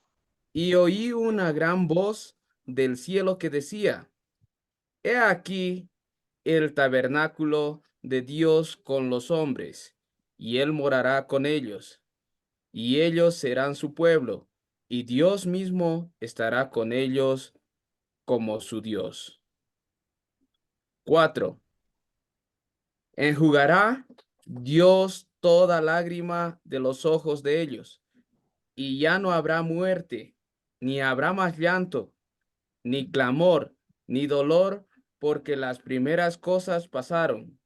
Y oí una gran voz del cielo que decía, he aquí el tabernáculo de Dios con los hombres, y él morará con ellos, y ellos serán su pueblo, y Dios mismo estará con ellos como su Dios. 4. Enjugará Dios toda lágrima de los ojos de ellos, y ya no habrá muerte, ni habrá más llanto, ni clamor, ni dolor, porque las primeras cosas pasaron.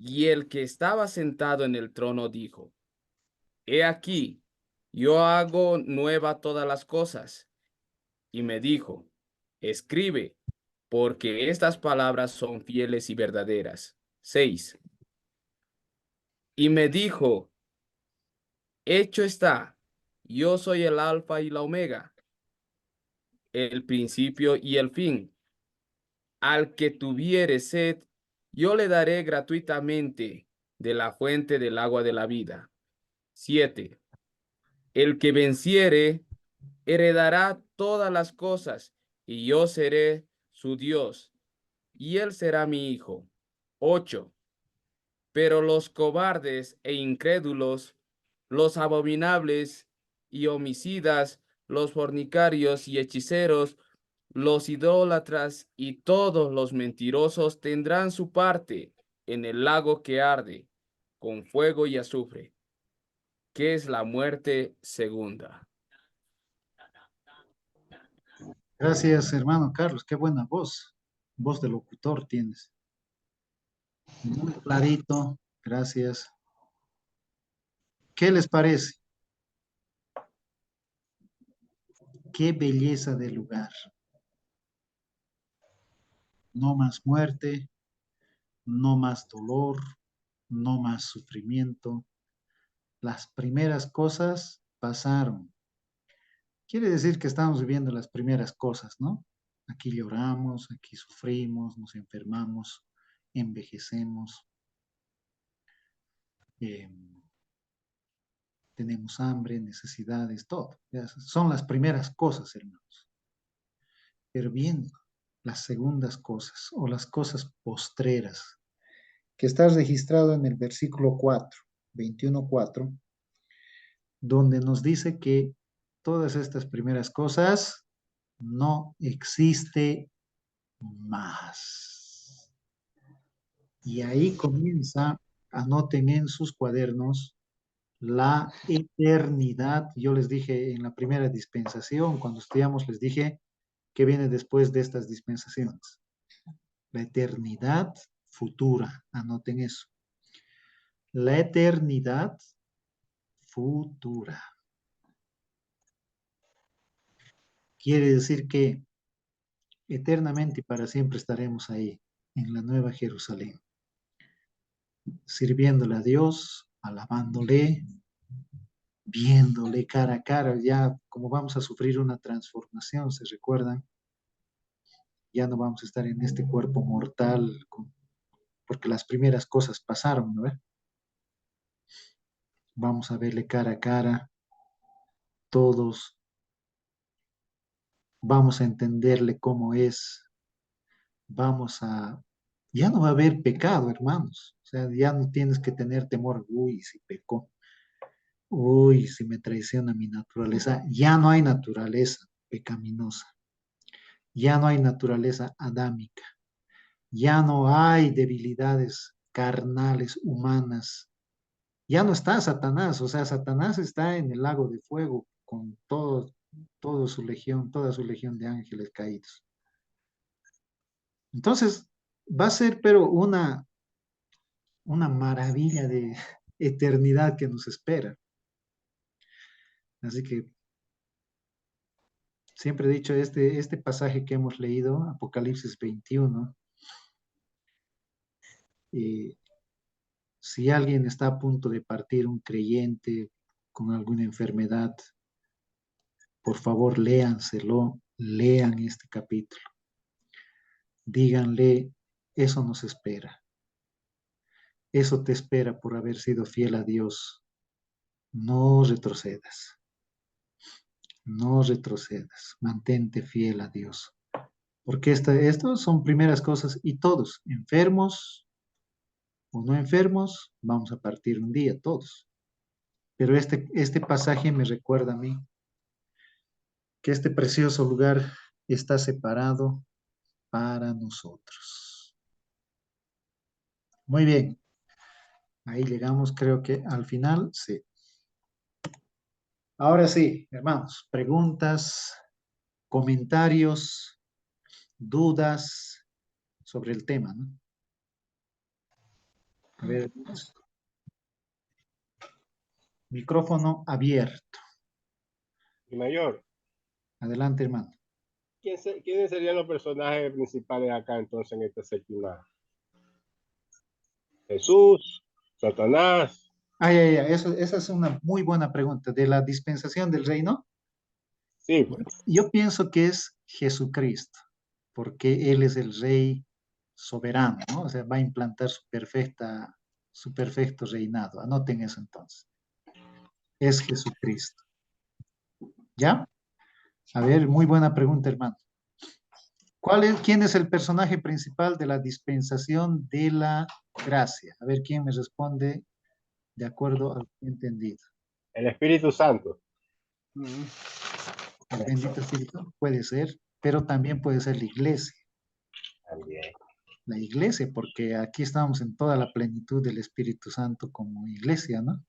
Y el que estaba sentado en el trono dijo, he aquí, yo hago nueva todas las cosas. Y me dijo, escribe, porque estas palabras son fieles y verdaderas. 6. Y me dijo, hecho está, yo soy el alfa y la omega, el principio y el fin. Al que tuviere sed, yo le daré gratuitamente de la fuente del agua de la vida. 7. El que venciere, heredará todas las cosas, y yo seré su Dios, y él será mi hijo. 8. Pero los cobardes e incrédulos, los abominables y homicidas, los fornicarios y hechiceros, los idólatras y todos los mentirosos tendrán su parte en el lago que arde con fuego y azufre, que es la muerte segunda. Gracias, hermano Carlos. Qué buena voz. Voz de locutor tienes. Muy clarito. Gracias. ¿Qué les parece? Qué belleza de lugar. No más muerte, no más dolor, no más sufrimiento. Las primeras cosas pasaron. Quiere decir que estamos viviendo las primeras cosas, ¿no? Aquí lloramos, aquí sufrimos, nos enfermamos, envejecemos, tenemos hambre, necesidades, todo. Son las primeras cosas, hermanos. Pero bien, las segundas cosas o las cosas postreras, que está registrado en el versículo 4, 21:4, donde nos dice que todas estas primeras cosas no existe más. Y ahí comienza, anoten en sus cuadernos, la eternidad. Yo les dije en la primera dispensación, cuando estudiamos, les dije que viene después de estas dispensaciones. La eternidad futura, anoten eso. La eternidad futura. Quiere decir que eternamente y para siempre estaremos ahí, en la Nueva Jerusalén, sirviéndole a Dios, alabándole, viéndole cara a cara, ya como vamos a sufrir una transformación, ¿se recuerdan? Ya no vamos a estar en este cuerpo mortal, porque las primeras cosas pasaron, ¿no? Vamos a verle cara a cara, todos, vamos a entenderle cómo es, ya no va a haber pecado, hermanos, o sea, ya no tienes que tener temor, uy, si pecó, uy, si me traiciona mi naturaleza, ya no hay naturaleza pecaminosa, ya no hay naturaleza adámica, ya no hay debilidades carnales, humanas, ya no está Satanás, o sea, Satanás está en el lago de fuego con toda su legión de ángeles caídos. Entonces, va a ser, pero una maravilla de eternidad que nos espera. Así que siempre he dicho, este pasaje que hemos leído, Apocalipsis 21, si alguien está a punto de partir, un creyente con alguna enfermedad, por favor, léanselo, lean este capítulo. Díganle, eso nos espera. Eso te espera por haber sido fiel a Dios. No retrocedas. No retrocedas. Mantente fiel a Dios. Porque estas son primeras cosas y todos, enfermos o no enfermos, vamos a partir un día, todos. Pero este pasaje me recuerda a mí que este precioso lugar está separado para nosotros. Muy bien. Ahí llegamos, creo que al final, sí. Ahora sí, hermanos, preguntas, comentarios, dudas sobre el tema, ¿no? A ver, micrófono abierto. Y mayor, Adelante, hermano. ¿Quiénes serían los personajes principales acá entonces en esta séptima? Jesús, Satanás. Esa es una muy buena pregunta. ¿De la dispensación del reino? Sí, pues. Yo pienso que es Jesucristo, porque Él es el Rey soberano, ¿no? O sea, va a implantar su perfecto reinado. Anoten eso entonces. Es Jesucristo. ¿Ya? A ver, muy buena pregunta, hermano. ¿Quién es el personaje principal de la dispensación de la gracia? A ver, ¿quién me responde de acuerdo a lo que he entendido? El Espíritu Santo. El bendito Espíritu puede ser, pero también puede ser la iglesia. También. La iglesia, porque aquí estamos en toda la plenitud del Espíritu Santo como iglesia, ¿no?